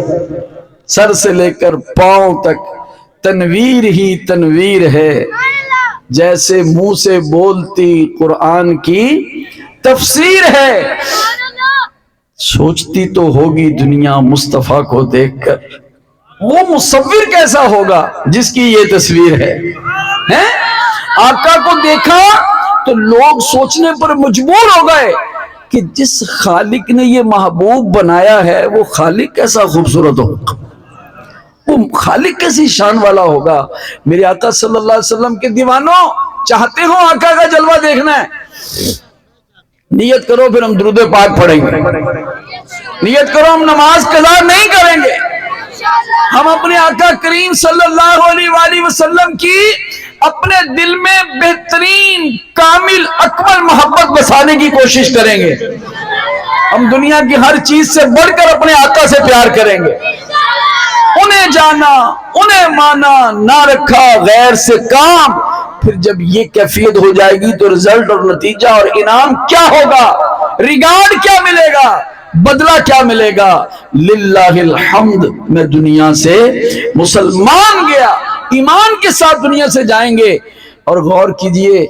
Speaker 1: سر سے لے کر پاؤں تک تنویر ہی تنویر ہے، جیسے منہ سے بولتی قرآن کی تفسیر ہے۔ سوچتی تو ہوگی دنیا مصطفیٰ کو دیکھ کر، وہ مصور کیسا ہوگا جس کی یہ تصویر ہے؟ آقا کو دیکھا تو لوگ سوچنے پر مجبور ہو گئے کہ جس خالق نے یہ محبوب بنایا ہے وہ خالق کیسا خوبصورت ہوگا، وہ خالق کیسی شان والا ہوگا۔ میرے آقا صلی اللہ علیہ وسلم کے دیوانوں، چاہتے ہو آقا کا جلوہ دیکھنا ہے؟ نیت کرو پھر ہم درود پاک پڑھیں گے، نیت کرو ہم نماز قضا نہیں کریں گے، ہم اپنے آقا کریم صلی اللہ علیہ وآلہ وسلم کی اپنے دل میں بہترین کامل اکمل محبت بسانے کی کوشش کریں گے، ہم دنیا کی ہر چیز سے بڑھ کر اپنے آقا سے پیار کریں گے، انہیں جانا انہیں مانا، نہ رکھا غیر سے کام۔ پھر جب یہ کیفیت ہو جائے گی تو رزلٹ اور نتیجہ اور انعام کیا ہوگا، ریگارڈ کیا ملے گا، بدلہ کیا ملے گا؟ للہ الحمد، میں دنیا سے مسلمان گیا، ایمان کے ساتھ دنیا سے جائیں گے۔ اور غور کیجئے،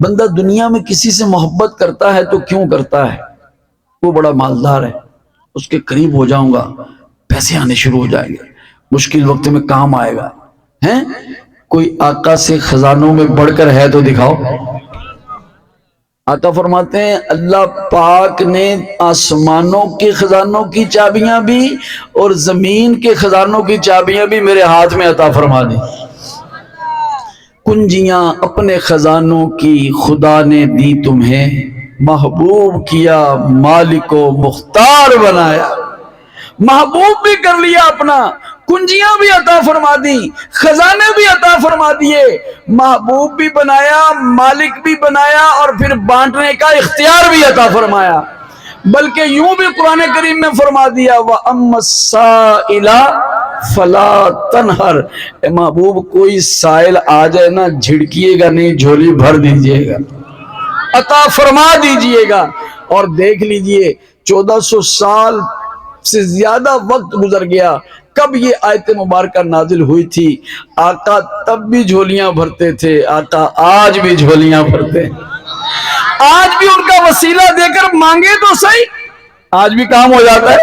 Speaker 1: بندہ دنیا میں کسی سے محبت کرتا ہے تو کیوں کرتا ہے؟ وہ بڑا مالدار ہے، اس کے قریب ہو جاؤں گا پیسے آنے شروع ہو جائیں گے، مشکل وقت میں کام آئے گا۔ کوئی آقا سے خزانوں میں بڑھ کر ہے تو دکھاؤ۔ آقا فرماتے ہیں اللہ پاک نے آسمانوں کے خزانوں کی چابیاں بھی اور زمین کے خزانوں کی چابیاں بھی میرے ہاتھ میں عطا فرما دی، کنجیاں اپنے خزانوں کی خدا نے دی تمہیں، محبوب کیا مالک و مختار بنایا۔ محبوب بھی کر لیا اپنا، کنجیاں بھی عطا فرما دی، خزانے بھی عطا فرما دیے، محبوب بھی بنایا، مالک بھی بنایا، اور پھر بانٹنے کا اختیار بھی عطا فرمایا۔ بلکہ یوں بھی قرآن کریم میں فرما دیا وَأَمَّا السَّائِلَ فَلَا تَنْهَرْ، اے محبوب کوئی سائل آ جائے نا جھڑکیے گا نہیں، جھولی بھر دیجئے گا، عطا فرما دیجئے گا۔ اور دیکھ لیجئے 1400 سال سے زیادہ وقت گزر گیا، کب یہ آیت مبارکہ نازل ہوئی تھی؟ آقا تب بھی جھولیاں بھرتے تھے، آقا آج بھی جھولیاں بھرتے ہیں، آج بھی ان کا وسیلہ دے کر مانگے تو صحیح، آج بھی کام ہو جاتا ہے،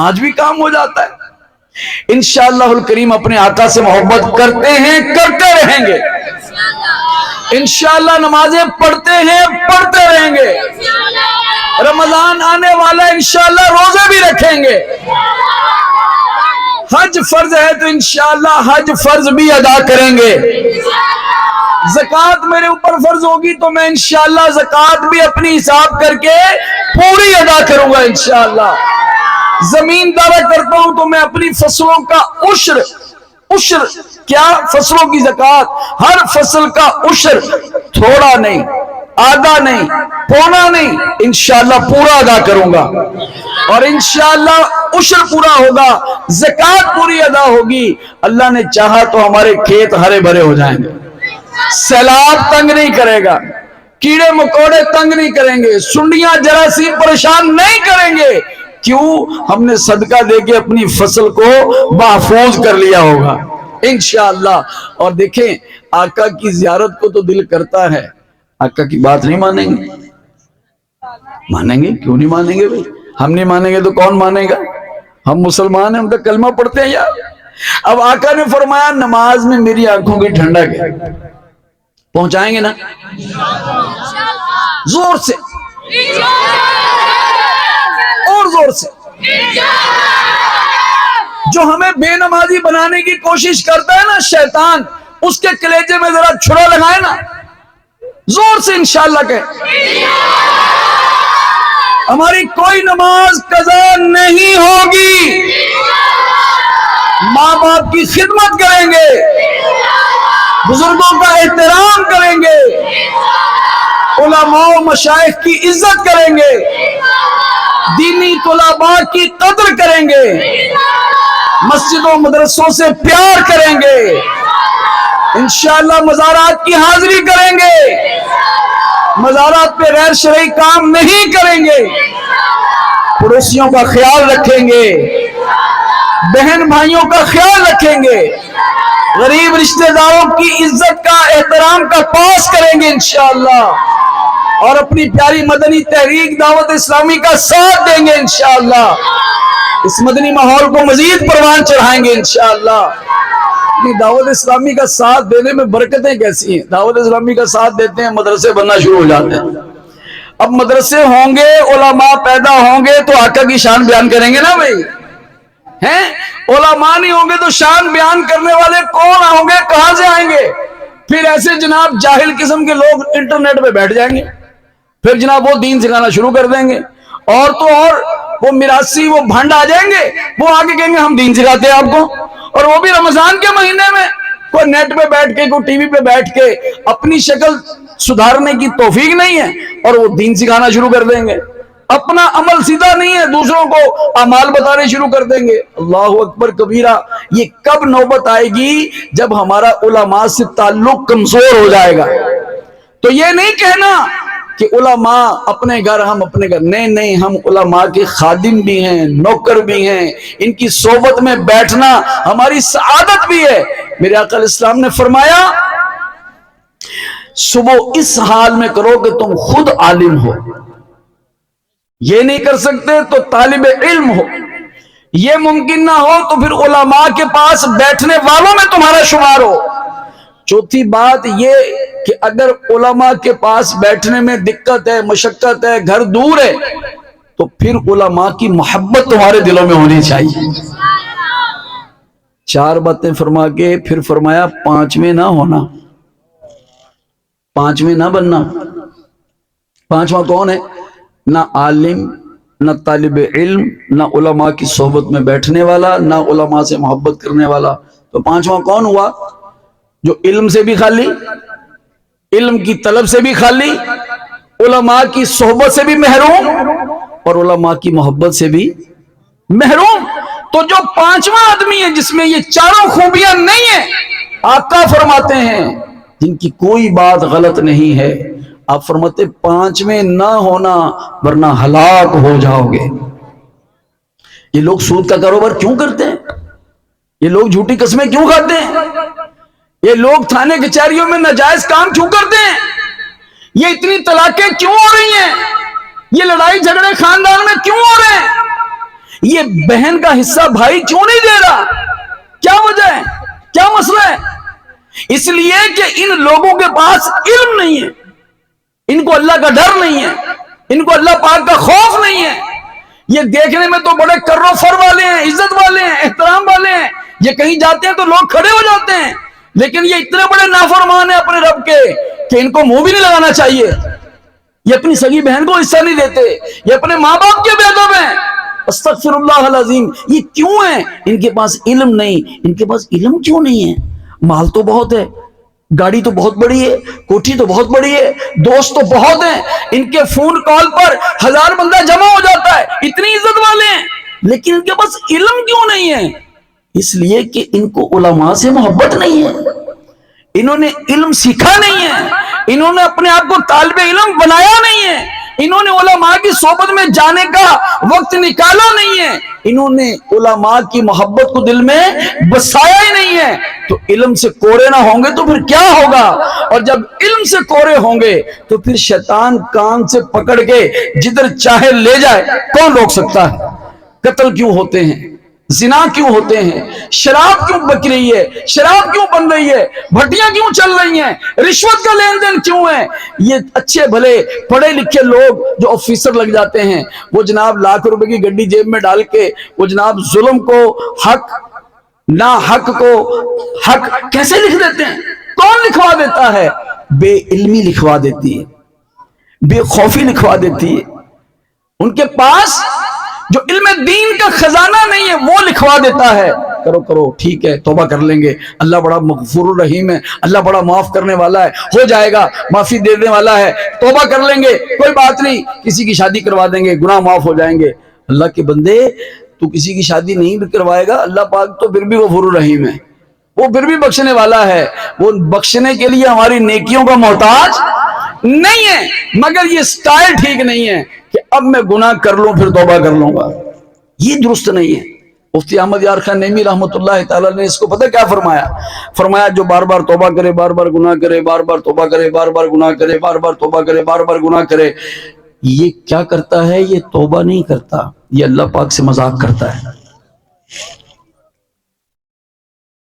Speaker 1: آج بھی کام ہو جاتا ہے۔ انشاءاللہ الکریم اپنے آقا سے محبت کرتے ہیں، کرتے رہیں گے، انشاءاللہ نمازیں پڑھتے ہیں، پڑھتے رہیں گے، رمضان آنے والا انشاءاللہ روزے بھی رکھیں گے، حج فرض ہے تو انشاءاللہ حج فرض بھی ادا کریں گے، زکوٰۃ میرے اوپر فرض ہوگی تو میں انشاءاللہ زکوٰۃ بھی اپنی حساب کر کے پوری ادا کروں گا انشاءاللہ۔ زمین دارہ کرتا ہوں تو میں اپنی فصلوں کا عشر کیا فصلوں کی زکوٰۃ، ہر فصل کا عشر، تھوڑا نہیں، آدھا نہیں، پونا نہیں، انشاءاللہ پورا ادا کروں گا۔ اور انشاءاللہ عشر پورا ہوگا، زکات پوری ادا ہوگی، اللہ نے چاہا تو ہمارے کھیت ہرے بھرے ہو جائیں گے، سیلاب تنگ نہیں کرے گا، کیڑے مکوڑے تنگ نہیں کریں گے، سنڈیاں جراثیم پریشان نہیں کریں گے، کیوں؟ ہم نے صدقہ دے کے اپنی فصل کو محفوظ کر لیا ہوگا انشاءاللہ۔ اور دیکھیں آقا کی زیارت کو تو دل کرتا ہے، آقا کی بات نہیں مانیں گے؟ مانیں گے، کیوں نہیں مانیں گے بھائی؟ ہم نہیں مانیں گے تو کون مانے گا؟ ہم مسلمان ہیں، ہم تو کلمہ پڑھتے ہیں یار۔ اب آقا نے فرمایا نماز میں میری آنکھوں کی ٹھنڈک ہے، پہنچائیں گے نا؟ زور سے اور زور سے۔ جو ہمیں بے نمازی بنانے کی کوشش کرتا ہے نا شیطان، اس کے کلیجے میں ذرا چھڑا لگائے نا، زور سے انشاءاللہ کہے ہماری کوئی نماز قضا نہیں ہوگی، ماں باپ کی خدمت کریں گے، بزرگوں کا احترام کریں گے، علماء و مشائخ کی عزت کریں گے، دینی طلباء کی قدر کریں گے، مسجدوں مدرسوں سے پیار کریں گے، انشاءاللہ مزارات کی حاضری کریں گے، مزارات پہ غیر شرعی کام نہیں کریں گے، پڑوسیوں کا خیال رکھیں گے، بہن بھائیوں کا خیال رکھیں گے، غریب رشتہ داروں کی عزت کا احترام کا پاس کریں گے انشاءاللہ، اور اپنی پیاری مدنی تحریک دعوت اسلامی کا ساتھ دیں گے انشاءاللہ، اس مدنی ماحول کو مزید پروان چڑھائیں گے انشاءاللہ۔ دعوت اسلامی کا ساتھ دینے میں برکتیں کیسی ہیں؟ دعوت اسلامی کا ساتھ دیتے ہیں، مدرسے بننا شروع ہو جاتے ہیں۔ اب مدرسے ہوں گے، علماء پیدا ہوں گے تو آقا کی شان بیان کریں گے نا بھائی، ہیں؟ علماء نہیں ہوں گے تو شان بیان کرنے والے کون ہوں گے؟ کہاں سے آئیں گے؟ پھر ایسے جناب جاہل قسم کے لوگ انٹرنیٹ پہ بیٹھ جائیں گے، پھر جناب وہ دین سکھانا شروع کر دیں گے، اور تو اور وہ میراثی وہ بھنڈ آ جائیں گے، وہ آگے کہیں گے ہم دین سکھاتے ہیں آپ کو، اور وہ بھی رمضان کے مہینے میں کوئی نیٹ پہ بیٹھ کے کوئی ٹی وی پہ بیٹھ کے اپنی شکل سدھارنے کی توفیق نہیں ہے اور وہ دین سکھانا شروع کر دیں گے، اپنا عمل سیدھا نہیں ہے، دوسروں کو اعمال بتانے شروع کر دیں گے۔ اللہ اکبر کبیرہ۔ یہ کب نوبت آئے گی؟ جب ہمارا علماء سے تعلق کمزور ہو جائے گا۔ تو یہ نہیں کہنا کہ علماء اپنے گھر ہم اپنے گھر، نہیں نہیں، ہم علماء کے خادم بھی ہیں، نوکر بھی ہیں، ان کی صحبت میں بیٹھنا ہماری سعادت بھی ہے۔ میرے آقا علیہ السلام نے فرمایا صبح اس حال میں کرو کہ تم خود عالم ہو، یہ نہیں کر سکتے تو طالب علم ہو، یہ ممکن نہ ہو تو پھر علماء کے پاس بیٹھنے والوں میں تمہارا شمار ہو۔ چوتھی بات یہ کہ اگر علماء کے پاس بیٹھنے میں دقت ہے، مشقت ہے، گھر دور ہے، تو پھر علماء کی محبت تمہارے دلوں میں ہونی چاہیے۔ چار باتیں فرما کے پھر فرمایا پانچویں نہ ہونا، پانچویں نہ بننا۔ پانچواں کون ہے؟ نہ عالم، نہ طالب علم، نہ علماء کی صحبت میں بیٹھنے والا، نہ علماء سے محبت کرنے والا۔ تو پانچواں کون ہوا؟ جو علم سے بھی خالی، علم کی طلب سے بھی خالی، علماء کی صحبت سے بھی محروم، اور علماء کی محبت سے بھی محروم۔ تو جو پانچواں آدمی ہے جس میں یہ چاروں خوبیاں نہیں ہیں، آقا فرماتے ہیں جن کی کوئی بات غلط نہیں ہے، آپ فرماتے پانچویں نہ ہونا ورنہ ہلاک ہو جاؤ گے۔ یہ لوگ سود کا کاروبار کیوں کرتے ہیں؟ یہ لوگ جھوٹی قسمیں کیوں کھاتے ہیں؟ یہ لوگ تھانے کچہریوں میں ناجائز کام کیوں کرتے ہیں؟ یہ اتنی طلاقیں کیوں ہو رہی ہیں؟ یہ لڑائی جھگڑے خاندان میں کیوں ہو رہے ہیں؟ یہ بہن کا حصہ بھائی کیوں نہیں دے رہا؟ کیا وجہ ہے؟ کیا مسئلہ ہے؟ اس لیے کہ ان لوگوں کے پاس علم نہیں ہے، ان کو اللہ کا ڈر نہیں ہے، ان کو اللہ پاک کا خوف نہیں ہے۔ یہ دیکھنے میں تو بڑے کر و فر والے ہیں، عزت والے ہیں، احترام والے ہیں، یہ کہیں جاتے ہیں تو لوگ کھڑے ہو جاتے ہیں، لیکن یہ اتنے بڑے نافرمان ہیں اپنے رب کے کہ ان کو منہ بھی نہیں لگانا چاہیے۔ یہ اپنی سگی بہن کو حصہ نہیں دیتے، یہ اپنے ماں باپ کے بے ادب ہیں۔ استغفر اللہ العظیم۔ یہ کیوں ہیں؟ ان کے پاس علم نہیں۔ ان کے پاس علم کیوں نہیں ہے؟ مال تو بہت ہے، گاڑی تو بہت بڑی ہے، کوٹھی تو بہت بڑی ہے، دوست تو بہت ہیں، ان کے فون کال پر 1000 بندہ جمع ہو جاتا ہے، اتنی عزت والے ہیں، لیکن ان کے پاس علم کیوں نہیں ہے؟ اس لیے کہ ان کو علماء سے محبت نہیں ہے، انہوں نے علم سیکھا نہیں ہے، انہوں نے اپنے آپ کو طالب علم بنایا نہیں ہے، انہوں نے علماء کی صحبت میں جانے کا وقت نکالا نہیں ہے، انہوں نے علماء کی محبت کو دل میں بسایا ہی نہیں ہے۔ تو علم سے کورے نہ ہوں گے تو پھر کیا ہوگا؟ اور جب علم سے کورے ہوں گے تو پھر شیطان کان سے پکڑ کے جدھر چاہے لے جائے، کون روک سکتا ہے؟ قتل کیوں ہوتے ہیں؟ زنا کیوں ہوتے ہیں؟ شراب کیوں بک رہی ہے؟ شراب کیوں بن رہی ہے؟ بھٹیاں کیوں چل رہی ہیں؟ رشوت کا لین دین کیوں ہے؟ یہ اچھے بھلے پڑھے لکھے لوگ جو آفیسر لگ جاتے ہیں، وہ جناب لاکھ روپے کی گڈی جیب میں ڈال کے وہ جناب ظلم کو حق، نہ حق کو حق کیسے لکھ دیتے ہیں؟ کون لکھوا دیتا ہے؟ بے علمی لکھوا دیتی ہے، بے خوفی لکھوا دیتی ہے۔ ان کے پاس جو علم دین کا خزانہ نہیں ہے وہ لکھوا دیتا ہے، کرو کرو ٹھیک ہے، توبہ کر لیں گے، اللہ بڑا مغفور الرحیم ہے، اللہ بڑا معاف کرنے والا ہے، ہو جائے گا، معافی دے دینے والا ہے، توبہ کر لیں گے، کوئی بات نہیں، کسی کی شادی کروا دیں گے، گناہ معاف ہو جائیں گے۔ اللہ کے بندے، تو کسی کی شادی نہیں بھی کروائے گا، اللہ پاک تو پھر بھی غفور الرحیم ہے، وہ پھر بھی بخشنے والا ہے، وہ بخشنے کے لیے ہماری نیکیوں کا محتاج نہیں ہے، مگر یہ سٹائل ٹھیک نہیں ہے کہ اب میں گناہ کر لوں پھر توبہ کر لوں گا، یہ درست نہیں ہے۔ مفتی احمد یار خان نعیمی رحمۃ اللہ تعالی نے اس کو پتہ کیا فرمایا؟ فرمایا جو بار بار توبہ کرے، بار بار گناہ کرے، بار بار توبہ کرے، بار بار گناہ کرے، بار بار توبہ کرے، بار بار گناہ کرے، یہ کیا کرتا ہے؟ یہ توبہ نہیں کرتا، یہ اللہ پاک سے مذاق کرتا ہے۔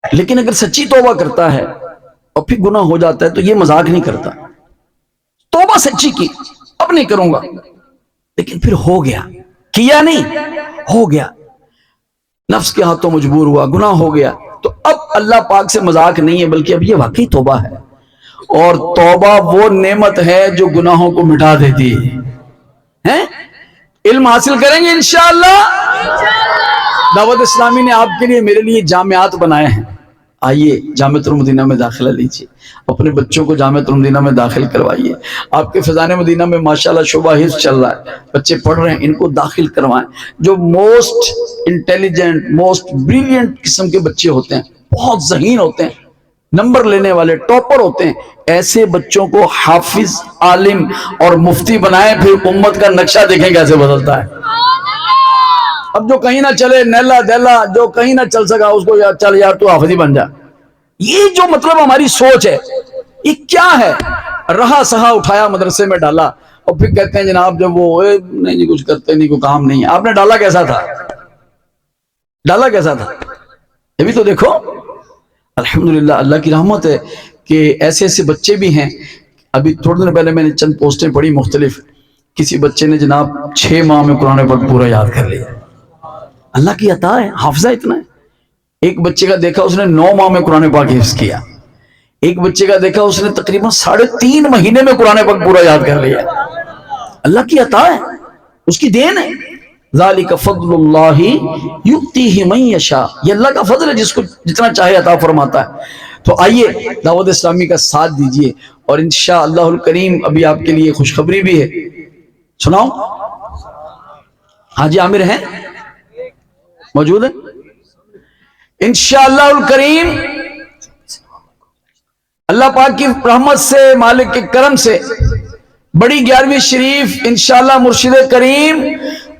Speaker 1: لیکن اگر سچی توبہ کرتا ہے اور پھر گناہ ہو جاتا ہے تو یہ مذاق نہیں کرتا، توبہ سچی کی، اب نہیں کروں گا، لیکن پھر ہو گیا، کیا نہیں، ہو گیا، نفس کے ہاتھوں مجبور ہوا، گناہ ہو گیا، تو اب اللہ پاک سے مذاق نہیں ہے، بلکہ اب یہ واقعی توبہ ہے۔ اور توبہ وہ نعمت ہے جو گناہوں کو مٹا دیتی ہے۔ علم حاصل کریں گے انشاءاللہ۔ دعوت اسلامی نے آپ کے لیے میرے لیے جامعات بنائے ہیں، آئیے جامعۃ المدینہ میں داخلہ لیجیے، اپنے بچوں کو جامعۃ المدینہ میں داخل کروائیے۔ آپ کے فیضان مدینہ میں ماشاءاللہ شعبہ حفظ چل رہا ہے، بچے پڑھ رہے ہیں، ان کو داخل کروائیں۔ جو موسٹ انٹیلیجنٹ، موسٹ بریلینٹ قسم کے بچے ہوتے ہیں، بہت ذہین ہوتے ہیں، نمبر لینے والے، ٹاپر ہوتے ہیں، ایسے بچوں کو حافظ، عالم اور مفتی بنائیں، پھر امت کا نقشہ دیکھیں کیسے بدلتا ہے۔ اب جو کہیں نہ چلے، نیلا دیلا جو کہیں نہ چل سکا، اس کو یار چل یار تو حافظ ہی بن جا، یہ جو مطلب ہماری سوچ ہے، یہ کیا ہے؟ رہا سہا اٹھایا مدرسے میں ڈالا، اور پھر کہتے ہیں جناب جب وہ نہیں جی کچھ کرتے نہیں، کوئی کام نہیں ہے۔ آپ نے ڈالا کیسا تھا؟ ڈالا کیسا تھا؟ یہ بھی تو دیکھو۔ الحمدللہ اللہ کی رحمت ہے کہ ایسے ایسے بچے بھی ہیں۔ ابھی تھوڑے دن پہلے میں نے چند پوسٹیں پڑھی مختلف، کسی بچے نے جناب 6 ماہ میں قرآن پاک پورا یاد کر لیا، اللہ کی عطا ہے، حافظہ اتنا ہے۔ ایک بچے کا دیکھا اس نے 9 ماہ میں قرآن پاک حفظ کیا، ایک بچے کا دیکھا اس نے تقریباً 3.5 مہینے میں قرآن پاک پورا یاد کر لیا۔ اللہ کی عطا ہے، اس کی دین ہے۔ ذالک فضل اللہ یؤتیہ من یشاء، یہ اللہ کا فضل ہے، جس کو جتنا چاہے عطا فرماتا ہے۔ تو آئیے دعوت اسلامی کا ساتھ دیجئے، اور انشاءاللہ الکریم ابھی آپ کے لیے خوشخبری بھی ہے، سناؤ؟ حاجی عامر ہیں موجود ہیں؟ انشاءاللہ الکریم اللہ پاک کی رحمت سے، مالک کے کرم سے، بڑی 11ویں شریف انشاءاللہ مرشد کریم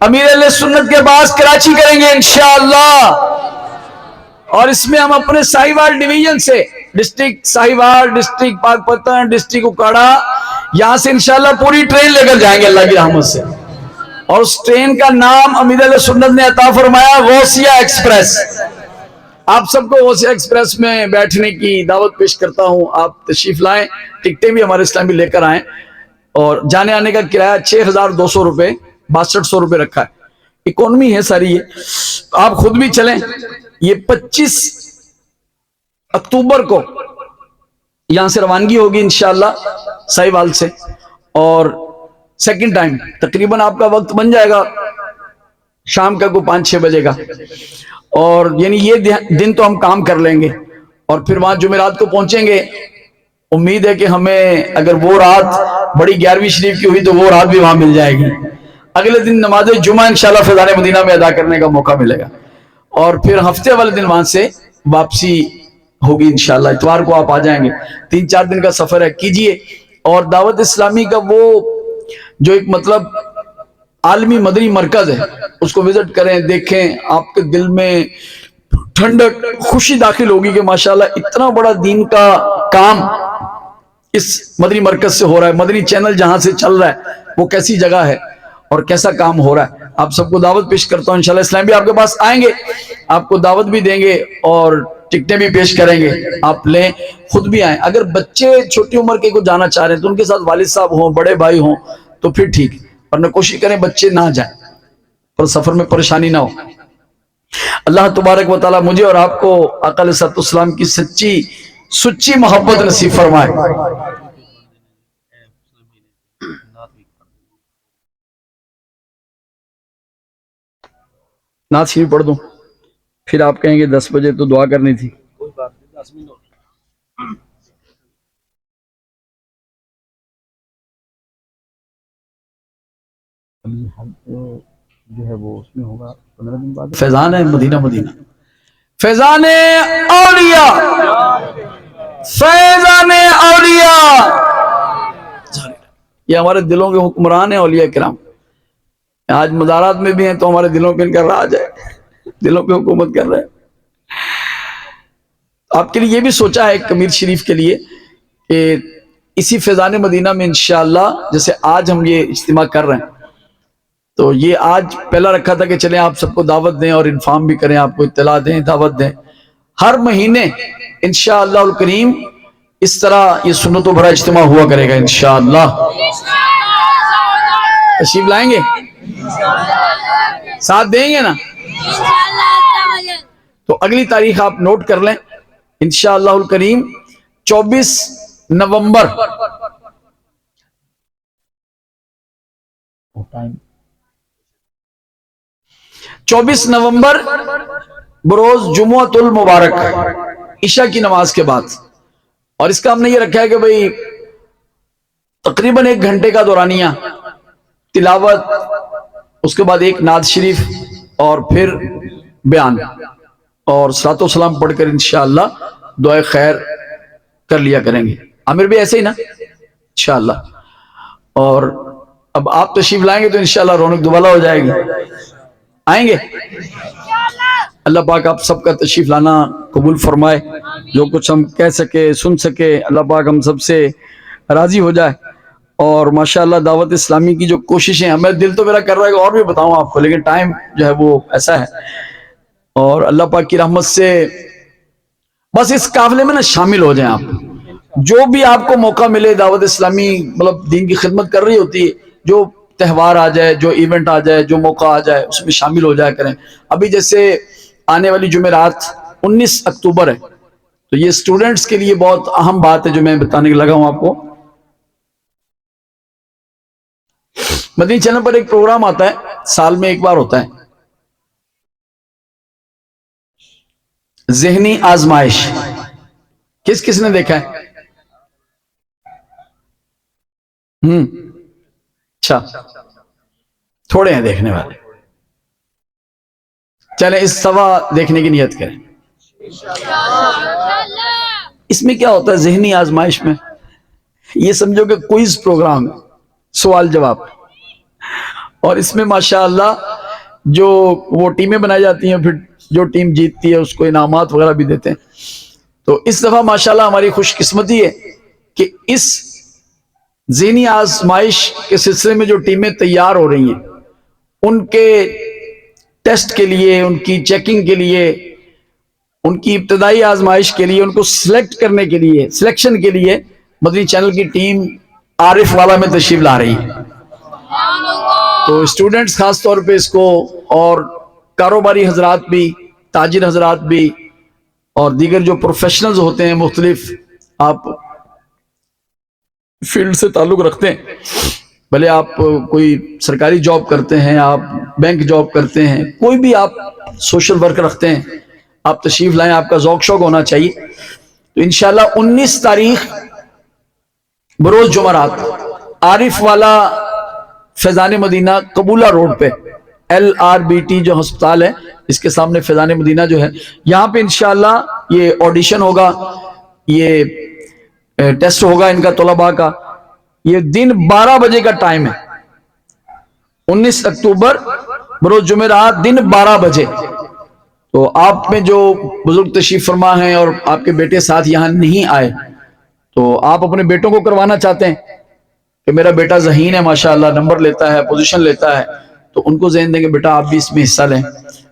Speaker 1: امیر اہل سنت کے باعث کراچی کریں گے انشاءاللہ۔ اور اس میں ہم اپنے ساہیوال ڈویژن سے، ڈسٹرکٹ ساہیوال، ڈسٹرکٹ پاک پتن، ڈسٹرکٹ اکاڑا، یہاں سے انشاءاللہ پوری ٹرین لے کر جائیں گے اللہ کی رحمت سے، اور اس ٹرین کا نام امیر اہل سنت نے عطا فرمایا غوثیہ ایکسپریس۔ آپ سب کو غوثیہ ایکسپریس میں بیٹھنے کی دعوت پیش کرتا ہوں، آپ تشریف لائیں، ٹکٹیں بھی ہمارے اسلامی لے کر آئیں، اور جانے آنے کا کرایہ 6200 روپے، 6200 روپے رکھا ہے، اکانومی ہے ساری، یہ آپ خود بھی چلیں۔ یہ 25 اکتوبر کو یہاں سے روانگی ہوگی انشاءاللہ ساہیوال سے، اور سیکنڈ ٹائم تقریباً آپ کا وقت بن جائے گا شام کا کو 5-6 بجے کا، اور یعنی یہ دن تو ہم کام کر لیں گے، اور پھر وہاں جمعرات کو پہنچیں گے۔ امید ہے کہ ہمیں اگر وہ رات بڑی 11ویں شریف کی ہوئی تو وہ رات بھی وہاں مل جائے گی۔ اگلے دن نماز جمعہ انشاءاللہ فیضان مدینہ میں ادا کرنے کا موقع ملے گا، اور پھر ہفتے والے دن وہاں سے واپسی ہوگی انشاءاللہ، اتوار کو آپ آ جائیں گے، 3-4 دن کا سفر ہے، کیجئے۔ اور دعوت اسلامی کا وہ جو ایک مطلب عالمی مدنی مرکز ہے، اس کو وزٹ کریں، دیکھیں، آپ کے دل میں ٹھنڈک، خوشی داخل ہوگی کہ ماشاءاللہ اتنا بڑا دین کا کام اس مدنی مرکز سے ہو رہا ہے، مدنی چینل جہاں سے چل رہا ہے وہ کیسی جگہ ہے اور کیسا کام ہو رہا ہے۔ آپ سب کو دعوت پیش کرتا ہوں، انشاءاللہ اسلام بھی آپ کے پاس آئیں گے، آپ کو دعوت بھی دیں گے اور ٹکٹیں بھی پیش کریں گے، آپ لیں، خود بھی آئیں۔ اگر بچے چھوٹی عمر کے کو جانا چاہ رہے ہیں تو ان کے ساتھ والد صاحب ہوں، بڑے بھائی ہوں تو پھر ٹھیک، ورنہ کوشش کریں بچے نہ جائیں اور سفر میں پریشانی نہ ہو۔ اللہ تبارک و تعالی مجھے اور آپ کو آقا علیہ السلام کی سچی محبت نصیب فرمائے۔ نعت شریف پڑھ دوں، پھر آپ کہیں گے 10 بجے تو دعا کرنی تھی۔ جو ہے وہ اس میں ہوگا 15 دن بعد، فیضان مدینہ، فیضان اولیاء، فیضان اولیاء، یہ ہمارے دلوں کے حکمران ہیں اولیاء کرام، آج مزارات میں بھی ہیں تو ہمارے دلوں پہ ان کا راج ہے، دلوں پہ حکومت کر رہے ہیں۔ آپ کے لیے یہ بھی سوچا ہے کمیر شریف کے لیے کہ اسی فیضان مدینہ میں انشاءاللہ، جیسے آج ہم یہ اجتماع کر رہے ہیں تو یہ آج پہلا رکھا تھا کہ چلیں آپ سب کو دعوت دیں اور انفارم بھی کریں، آپ کو اطلاع دیں، دعوت دیں۔ ہر مہینے انشاءاللہ الکریم اس طرح یہ سنتوں بھرا اجتماع ہوا کرے گا انشاءاللہ۔ تشریف لائیں گے؟ ساتھ دیں گے نا؟ تو اگلی تاریخ آپ نوٹ کر لیں، انشاءاللہ الکریم 24 نومبر، 24 نومبر بروز جمعۃ المبارک، عشاء کی نماز کے بعد، اور اس کا ہم نے یہ رکھا ہے کہ بھئی تقریباً 1 گھنٹے کا دورانیہ تلاوت، اس کے بعد ایک نعت شریف اور پھر بیان اور صلاۃ و سلام پڑھ کر انشاءاللہ دعائے خیر کر لیا کریں گے۔ عامر بھی ایسے ہی نا انشاءاللہ؟ اور اب آپ تشریف لائیں گے تو انشاءاللہ رونق دوبالا ہو جائے گی، آئیں گے؟ اللہ پاک آپ سب کا تشریف لانا قبول فرمائے، جو کچھ ہم کہہ سکے سن سکے اللہ پاک ہم سب سے راضی ہو جائے۔ اور ماشاءاللہ دعوت اسلامی کی جو کوششیں ہیں، میں دل تو میرا کر رہا ہے کہ اور بھی بتاؤں آپ کو، لیکن ٹائم جو ہے وہ ایسا ہے، اور اللہ پاک کی رحمت سے بس اس قافلے میں نا شامل ہو جائیں آپ، جو بھی آپ کو موقع ملے، دعوت اسلامی مطلب دین کی خدمت کر رہی ہوتی ہے، جو تہوار آ جائے، جو ایونٹ آ جائے، جو موقع آ جائے اس میں شامل ہو جایا کریں۔ ابھی جیسے آنے والی جمعرات 19 اکتوبر ہے، تو یہ اسٹوڈنٹس کے لیے بہت اہم بات ہے جو میں بتانے لگا ہوں آپ کو۔ مدنی چینل پر ایک پروگرام آتا ہے، سال میں ایک بار ہوتا ہے، ذہنی آزمائش۔ کس کس نے دیکھا ہے؟ اچھا، تھوڑے ہیں دیکھنے والے، چلیں اس سوا دیکھنے کی نیت کریں۔ اس میں کیا ہوتا ہے ذہنی آزمائش میں؟ یہ سمجھو کہ کوئز پروگرام ہے، سوال جواب، اور اس میں ماشاءاللہ جو وہ ٹیمیں بنائی جاتی ہیں، پھر جو ٹیم جیتتی ہے اس کو انعامات وغیرہ بھی دیتے ہیں۔ تو اس دفعہ ماشاءاللہ ہماری خوش قسمتی ہے کہ اس ذہنی آزمائش کے سلسلے میں جو ٹیمیں تیار ہو رہی ہیں، ان کے ٹیسٹ کے لیے، ان کی چیکنگ کے لیے، ان کی ابتدائی آزمائش کے لیے، ان کو سلیکٹ کرنے کے لیے، سلیکشن کے لیے مدنی چینل کی ٹیم عارف والا میں تشریف لا رہی ہے۔ تو اسٹوڈنٹس خاص طور پہ اس کو، اور کاروباری حضرات بھی، تاجر حضرات بھی، اور دیگر جو پروفیشنلز ہوتے ہیں، مختلف آپ فیلڈ سے تعلق رکھتے ہیں، بھلے آپ کوئی سرکاری جاب کرتے ہیں، آپ بینک جاب کرتے ہیں، کوئی بھی آپ سوشل ورک رکھتے ہیں، آپ تشریف لائیں، آپ کا ذوق شوق ہونا چاہیے۔ تو انشاءاللہ 19 تاریخ بروز جمعرات عارف والا فیضان مدینہ قبولہ روڈ پہ LRBT جو ہسپتال ہے اس کے سامنے فیضان مدینہ جو ہے، یہاں پہ انشاءاللہ یہ آڈیشن ہوگا، یہ ٹیسٹ ہوگا ان کا طلباء کا۔ یہ دن 12 بجے کا ٹائم ہے، 19 اکتوبر بروز جمعرات دن 12 بجے۔ تو آپ میں جو بزرگ تشریف فرما ہیں اور آپ کے بیٹے ساتھ یہاں نہیں آئے، تو آپ اپنے بیٹوں کو کروانا چاہتے ہیں کہ میرا بیٹا ذہین ہے ماشاءاللہ، نمبر لیتا ہے، پوزیشن لیتا ہے، تو ان کو ذہن دیں کہ بیٹا آپ بھی اس میں حصہ لیں۔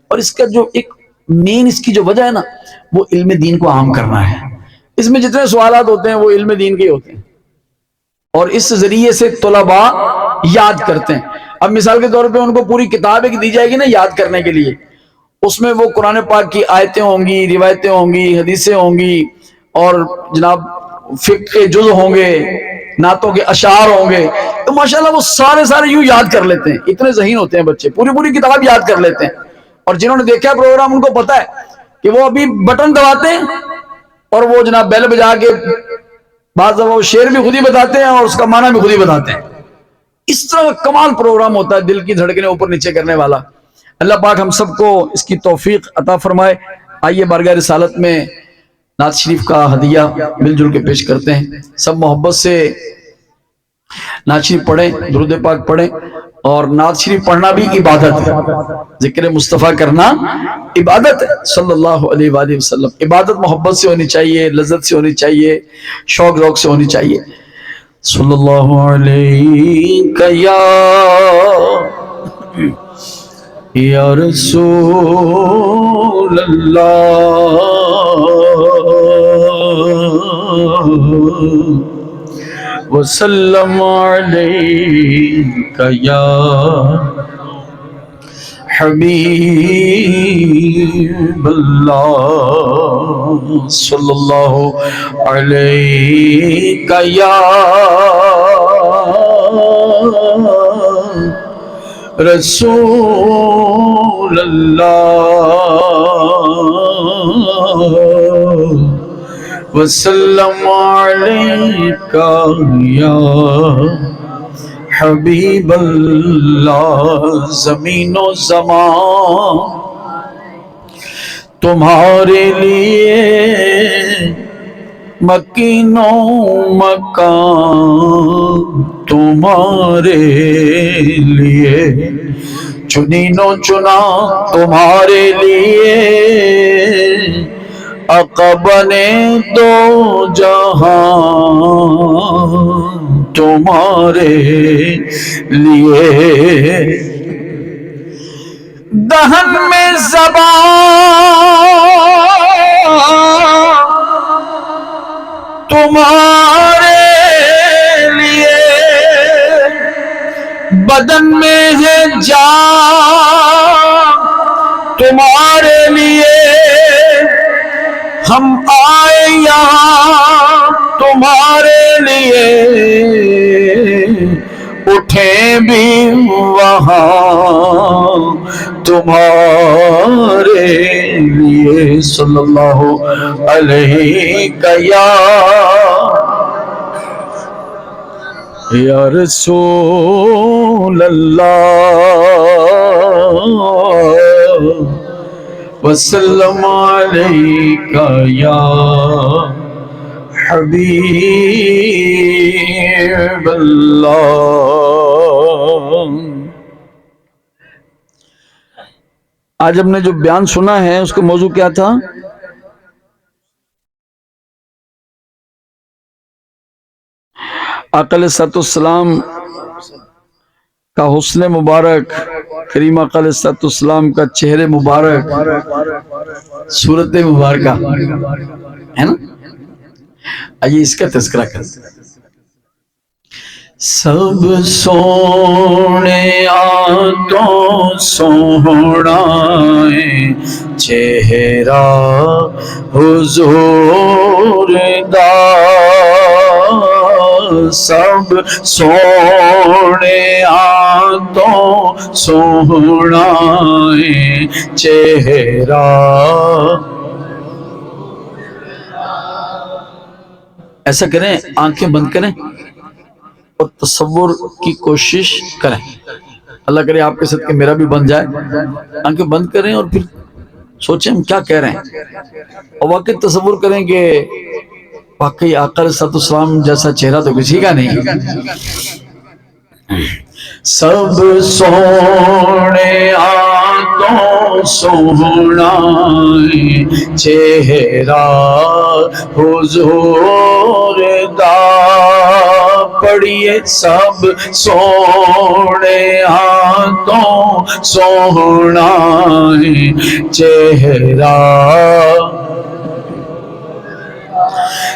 Speaker 1: اور اس کا جو ایک مین اس کی جو وجہ ہے نا، وہ علم دین کو عام کرنا ہے۔ اس میں جتنے سوالات ہوتے ہیں وہ علم دین کے ہوتے ہیں، اور اس ذریعے سے طلباء یاد کرتے ہیں۔ اب مثال کے طور پہ ان کو پوری کتاب ایک دی جائے گی نا یاد کرنے کے لیے، اس میں وہ قرآن پاک کی آیتیں ہوں گی، روایتیں ہوں گی، حدیثیں ہوں گی، اور جناب فقہ کے جز ہوں گے، نعتوں کے اشعار ہوں گے، تو ماشاءاللہ وہ سارے یوں یاد کر لیتے ہیں۔ اتنے ذہین ہوتے ہیں بچے، پوری کتاب یاد کر لیتے ہیں۔ اور جنہوں نے دیکھا پروگرام ان کو پتا ہے کہ وہ ابھی بٹن دباتے ہیں اور وہ جناب بیل بجا کے بعض دفعہ وہ شعر بھی خود ہی بتاتے ہیں اور اس کا معنی بھی خود ہی بتاتے ہیں۔ اس طرح کمال پروگرام ہوتا ہے، دل کی دھڑکنیں اوپر نیچے کرنے والا۔ اللہ پاک ہم سب کو اس کی توفیق عطا فرمائے۔ آئیے بارگاہ رسالت میں نعت شریف کا ہدیہ مل جل کے پیش کرتے ہیں۔ سب محبت سے نعت شریف پڑھیں، درود پاک پڑھیں، اور نعت شریف پڑھنا بھی عبادت ہے، ذکر مصطفیٰ کرنا عبادت ہے صلی اللہ علیہ وآلہ وسلم۔ عبادت محبت سے ہونی چاہیے، لذت سے ہونی چاہیے، شوق ذوق سے ہونی چاہیے۔ صلی اللہ علیہ یا رسول اللہ وسلم علیک یا حبیب اللہ، صلی اللہ علیک یا رسول اللہ وسلم علیک یا حبیب اللہ۔ زمین و زمان تمہارے لیے، مکین و مکان تمہارے لیے، چنین و چنا تمہارے لیے، آقا بنے دو جہاں تمہارے لیے۔ دہن میں زبان تمہارے لیے، بدن میں ہے جان تمہارے لیے، ہم آئے یہاں تمہارے لیے، اٹھیں بھی وہاں تمہارے لیے۔ صلی اللہ علیہ یا رسول اللہ وسلم علیک یا حبیب اللہ۔ آج ہم نے جو بیان سنا ہے اس کا موضوع کیا تھا؟ آقا علیہ السلام کا حسن مبارک، کریم آقا علیہ السلام کا چہرے مبارک، صورت مبارکہ ہے نا؟ آئیے اس کا تذکرہ کرتے ہیں۔ سب سونے تو سونا چہرہ حضور دا، سب سونے تو سونا چہرہ۔ ایسا کریں، آنکھیں بند کریں اور تصور کی کوشش کریں. اللہ کرے آپ کے صدقے میرا بھی بن جائے. آنکھیں بند کریں اور پھر سوچیں ہم کیا کہہ رہے ہیں، اور واقعی تصور کریں کہ واقعی آقا علیہ السلام جیسا چہرہ تو کسی کا نہیں. سب سونے آنکھوں سونا چہرہ حضور دا. پڑھیے سب سونے آنکھوں سونا چہرہ.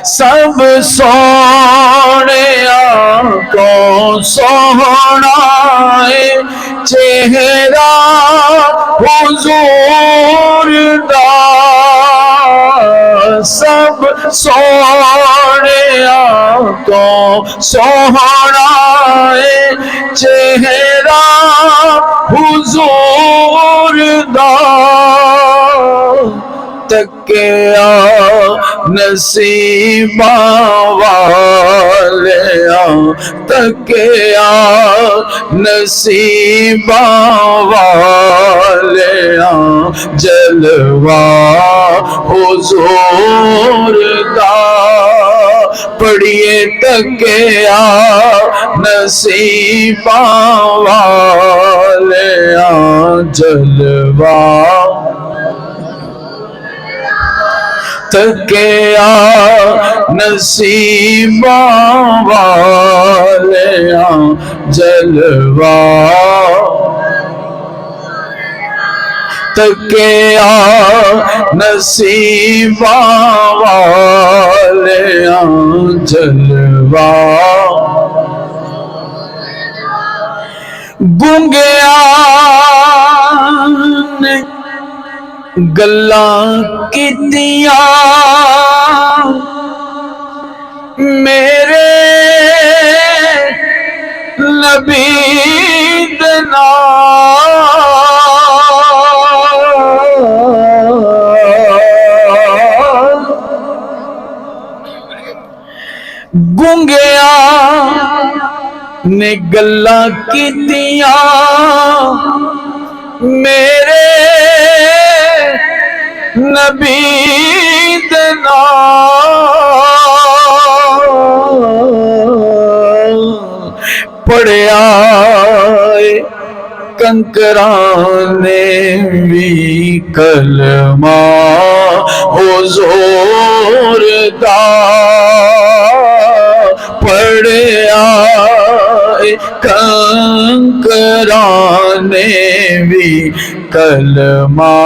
Speaker 1: سب سونے آنکھوں سونا چہرہ حضور دا. سب سونے آنکھوں سونا چہرہ حضور دا. تکیا نصیبہ والیا تکیا نصیبہ والیا جلوہ حضور دا. پڑھیے تکیا نصیبہ والیا جلوہ تکیا نصیبہ والیا جلوہ. تکیا نصیبہ والیا جلوہ. گنگیا نے گلاں کیتیاں میرے نبی دے نال. گنگیا نے گلاں کیتیاں میرے نبی دے نال. پڑھیا کنکراں نے بھی کلمہ حضور دا. پڑھیا کنکراں نے بھی کلمہ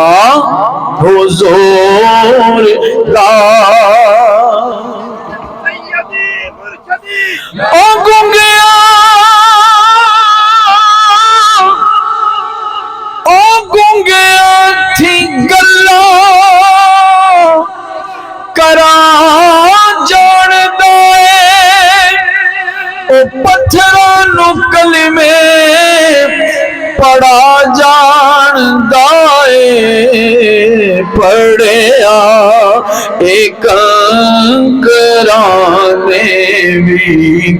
Speaker 1: حضور دا. او گنگیا او گنگیا تھی گلا کراں جان دے. او پتھراں نو کلمے پڑھا جان دائے. پڑھیا ایک کنکراں نے بھی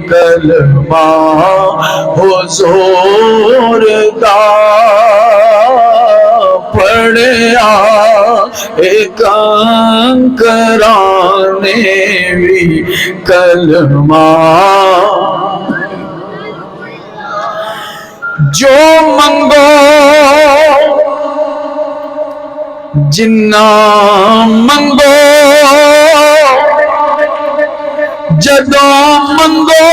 Speaker 1: کلمہ حضور دا. پڑھیا ایک کنکراں نے بھی کلمہ. جو منگو جنا منگو جدوں منگو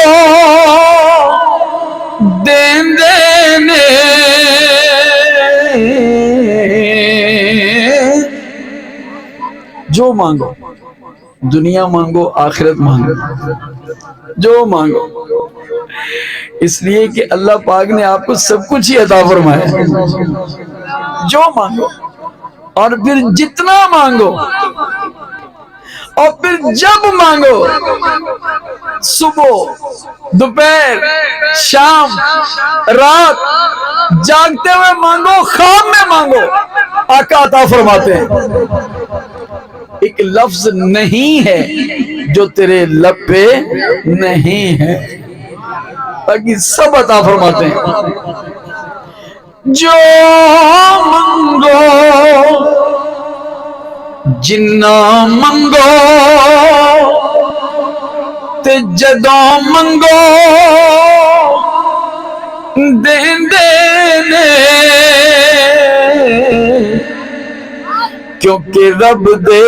Speaker 1: دین دینے. جو مانگو دنیا مانگو آخرت مانگو جو مانگو. اس لیے کہ اللہ پاک نے آپ کو سب کچھ ہی عطا فرمایا. جو مانگو اور پھر جتنا مانگو اور پھر جب مانگو، صبح دوپہر شام رات جاگتے ہوئے مانگو، خواب میں مانگو، آقا عطا فرماتے ہیں. ایک لفظ نہیں ہے جو تیرے لب پہ نہیں ہے. باقی سب عطا فرماتے ہیں. جو منگو جنا منگو تے جدوں منگو دیندے نے، کیونکہ رب دے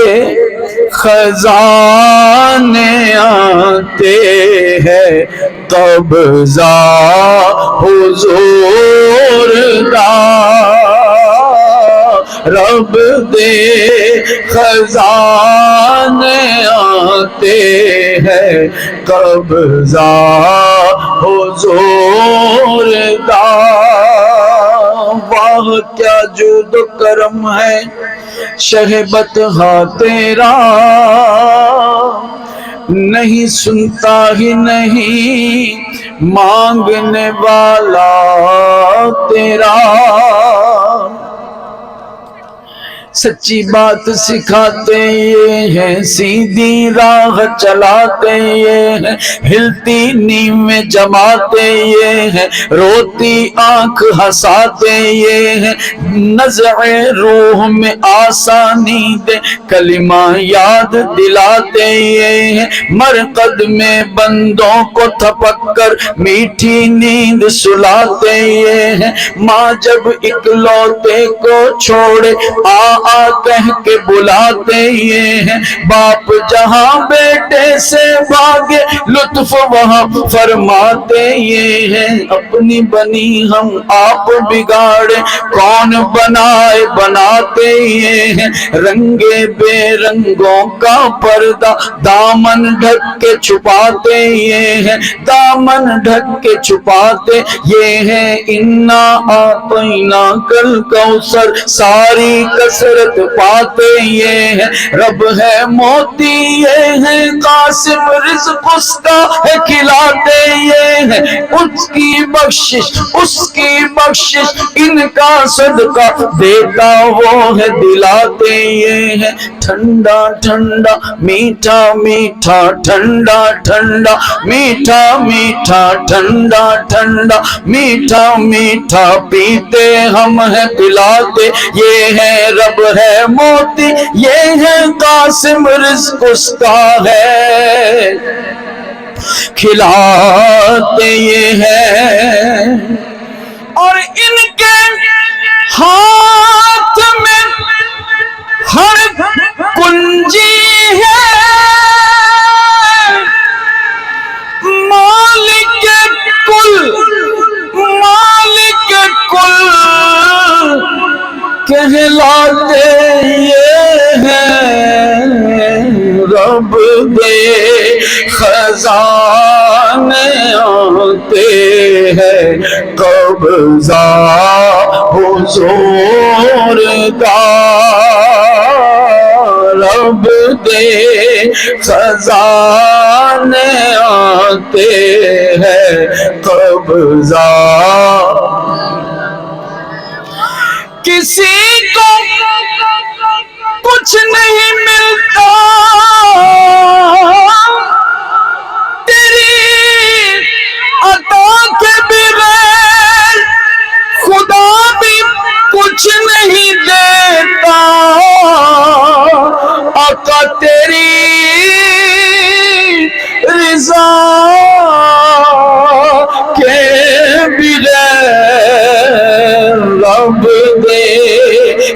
Speaker 1: خزانے آتے ہیں قبضہ حضور دا. رب دے خزانے آتے ہیں قبضہ حضور دا. واہ کیا جود و کرم ہے شہبت ہاں تیرا، نہیں سنتا ہی نہیں مانگنے والا تیرا. سچی بات سکھاتے یہ ہیں، سیدھی راہ چلاتے یہ ہیں، ہلتی نیمیں جماتے یہ ہیں، روتی آنکھ ہنساتے یہ ہیں، نزع روح میں آسانی دے کلمہ یاد دلاتے یہ ہیں، مرقد میں بندوں کو تھپک کر میٹھی نیند سلاتے یہ ہیں. ماں جب اکلوتے کو چھوڑے کہہ کے بلاتے یہ ہیں، باپ جہاں بیٹے سے بھاگے لطف وہاں فرماتے یہ ہیں. اپنی بنی ہم آپ بگاڑے کون بنائے بناتے یہ ہیں، رنگے بے رنگوں کا پردہ دامن ڈھک کے چھپاتے یہ ہیں، دامن ڈھک کے چھپاتے یہ ہیں. انا اعطیناک الکوثر ساری کثرت پاتے یہ ہیں، رب ہے موتی یہ ہے قاسم رزق اس کا ہے کھلاتے یہ ہیں. اس کی بخشش ان کا صدقہ دیتا وہ ہے دلاتے یہ ہیں. ٹھنڈا ٹھنڈا میٹھا میٹھا ٹھنڈا ٹھنڈا میٹھا میٹھا ٹھنڈا ٹھنڈا میٹھا میٹھا پیتے ہم ہیں پلاتے یہ ہے. رب ہے موتی یہ ہے قاسم رزق اس کا ہے کھلاتے یہ ہے. اور ان کے ہاتھ میں ہر کنجی ہے، مالک کل کہلاتے یہ ہیں. رب دے خزانے آتے ہیں قبضہ حضور دا. رب دے خزانے آتے ہیں قبضہ. کسی کو کچھ نہیں ملتا تیری عطا کے بغیر، خدا بھی کچھ نہیں دیتا آقا تیری رضا کے بغیر. رب دے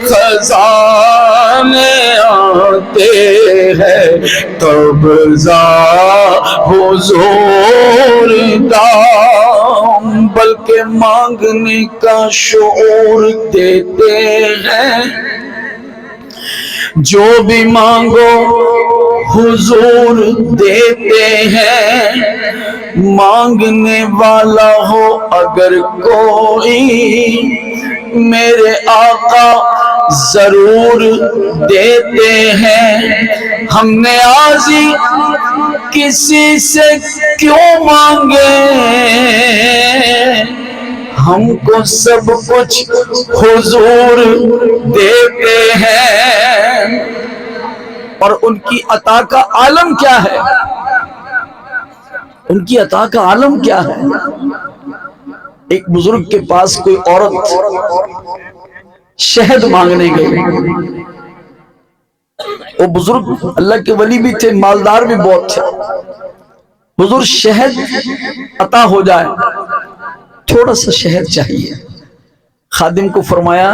Speaker 1: خزانے آتے ہیں قبضہ حضور دا. بلکہ مانگنے کا شعور دیتے ہیں، جو بھی مانگو حضور دیتے ہیں. مانگنے والا ہو اگر کوئی میرے آقا ضرور دیتے ہیں. ہم نے آزی کسی سے کیوں مانگے، ہم کو سب کچھ حضور دیتے ہیں. اور ان کی عطا کا عالم کیا ہے، ان کی عطا کا عالم کیا ہے. ایک بزرگ کے پاس کوئی عورت شہد مانگنے گئی. وہ بزرگ اللہ کے ولی بھی تھے، مالدار بھی بہت تھے. حضور شہد عطا ہو جائے، تھوڑا سا شہد چاہیے. خادم کو فرمایا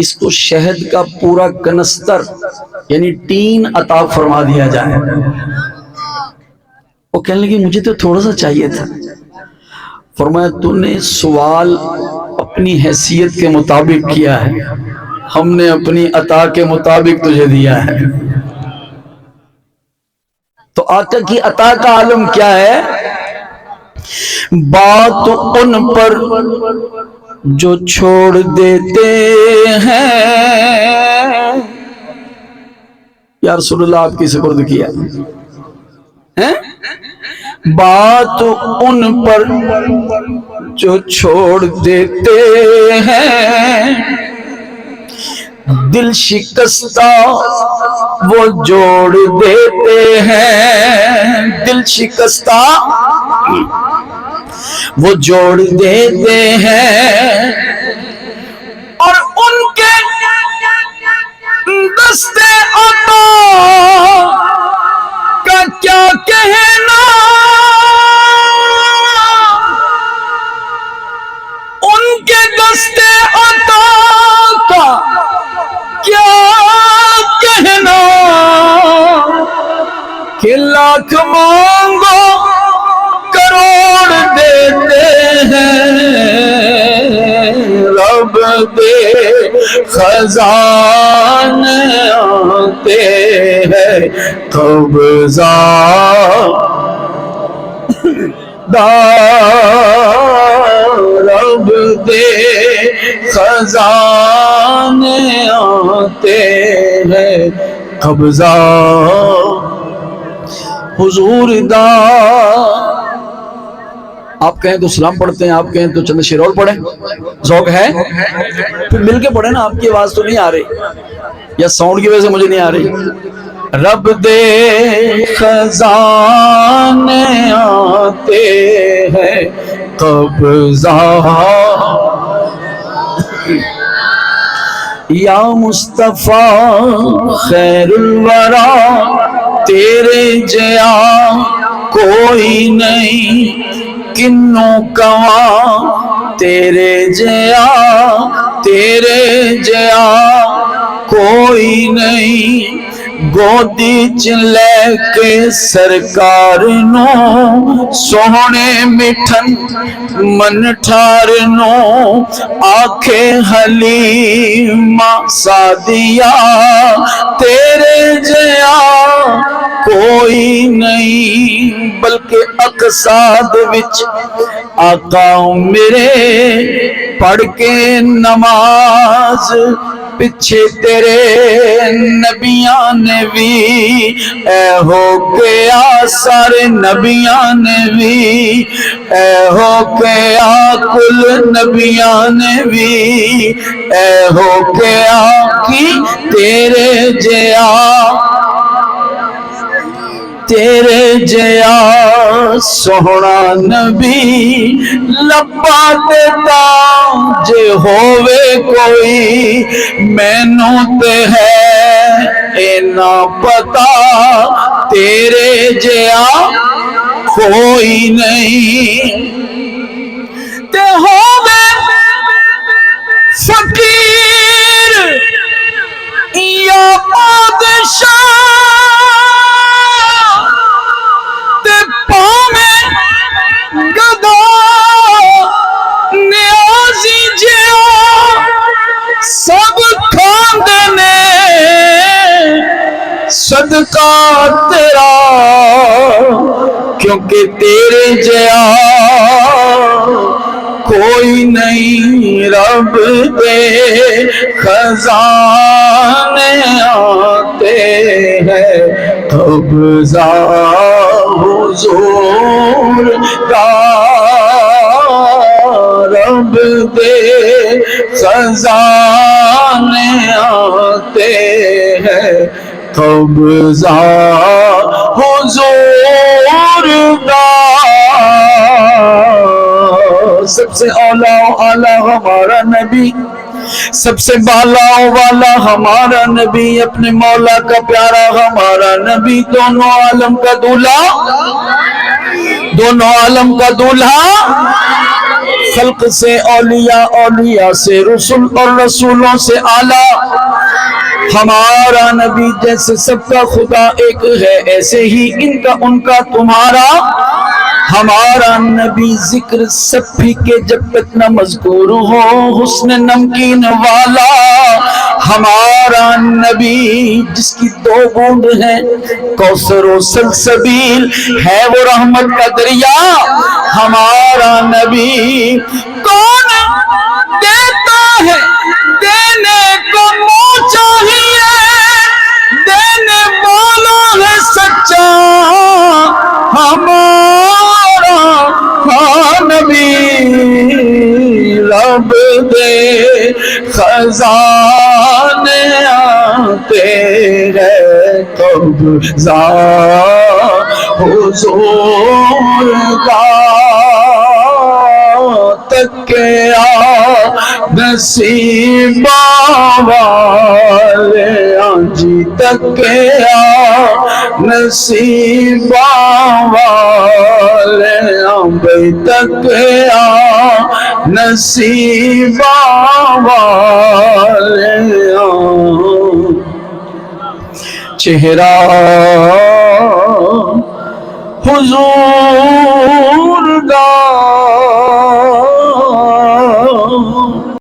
Speaker 1: اس کو شہد کا پورا کنستر یعنی ٹین عطا فرما دیا جائے. وہ کہنے لگی مجھے تو تھوڑا سا چاہیے تھا. فرمایا تو نے سوال اپنی حیثیت کے مطابق کیا ہے، ہم نے اپنی عطا کے مطابق تجھے دیا ہے. تو آقا کی عطا کا عالم کیا ہے؟ بات ان پر جو چھوڑ دیتے ہیں. یا رسول اللہ آپ کی سپرد کیا ہے. بات ان پر جو چھوڑ دیتے ہیں، دل شکستہ وہ جوڑ دیتے ہیں. دل شکستہ وہ جوڑ دیتے ہیں، اور ان کے دستے عطا کا کیا کہنا. ان کے دستے عطا کا کیا کہنا کہ لاکھ مانگو کروڑ دیتے ہیں. رب دے خزانے آتے ہیں، قبضہ رب دے خزانے آتے ہیں، قبضہ حضور دا. آپ کہیں تو سلام پڑھتے ہیں، آپ کہیں تو چند شعر اور پڑھیں. ذوق ہے پھر مل کے پڑھیں نا. آپ کی آواز تو نہیں آ رہی یا ساؤنڈ کی وجہ سے مجھے نہیں آ رہی. رب دے خزانے آتے ہیں، قبضہ یا مصطفیٰ خیر الورا تیرے جیا کوئی نہیں، کنوں کواں تیرے جیا کوئی نہیں. گودی چ لے کے سرکار نو سوہنے مٹھن من ٹھار نو آکھے حلیمہ سعدیہ تیرے جیا کوئی نہیں. بلکہ اقصاد وچ آقا میرے پڑھ کے نماز پچھے تیرے نبیاں نے بھی اے ہو کے آ سارے نبیاں نے بھی اے ہو کے آ کل نبیاں نے بھی اے ہو کے آ کی تیرے جیا سوہنا نبی لبا دیتا جے ہووے کوئی مینوں تے ہے اینا پتا تیرے جیا کوئی نہیں. تے ہووے فقیر یا بادشاہ سب کھاندے نے صدقہ تیرا کیونکہ تیرے جیا کوئی نہیں. رب دے خزانے آتے ہیں، قبضہ حضور کا. رب دے خزانے آتے ہیں، قبضہ حضور دا. سب سے اولا و اعلیٰ ہمارا نبی، سب سے بالا و والا ہمارا نبی، اپنے مولا کا پیارا ہمارا نبی، دونوں عالم کا دولہا، دونوں عالم کا دولہا، خلق سے اولیاء، اولیاء سے رسول اور رسولوں سے اعلیٰ ہمارا نبی۔ جیسے سب کا خدا ایک ہے، ایسے ہی ان کا ان کا تمہارا ہمارا نبی۔ ذکر سب بھی کہ جب تک نہ مذکور ہو حسن نمکین والا ہمارا نبی، جس کی دو بوند ہے کوثر و سلسبیل، ہے وہ رحمت کا دریا ہمارا نبی۔ کون دیتا ہے دینے کو منہ چاہیے، دینے والا ہے سچا ہمارا نبی۔ رب دے خزانے آتے ہیں قبضہ حضور کا، تکیا نصیبہ والے جی، تکیا نصیبہ والے بھائی، تکیا نصیبہ والے۔ چہرہ حضور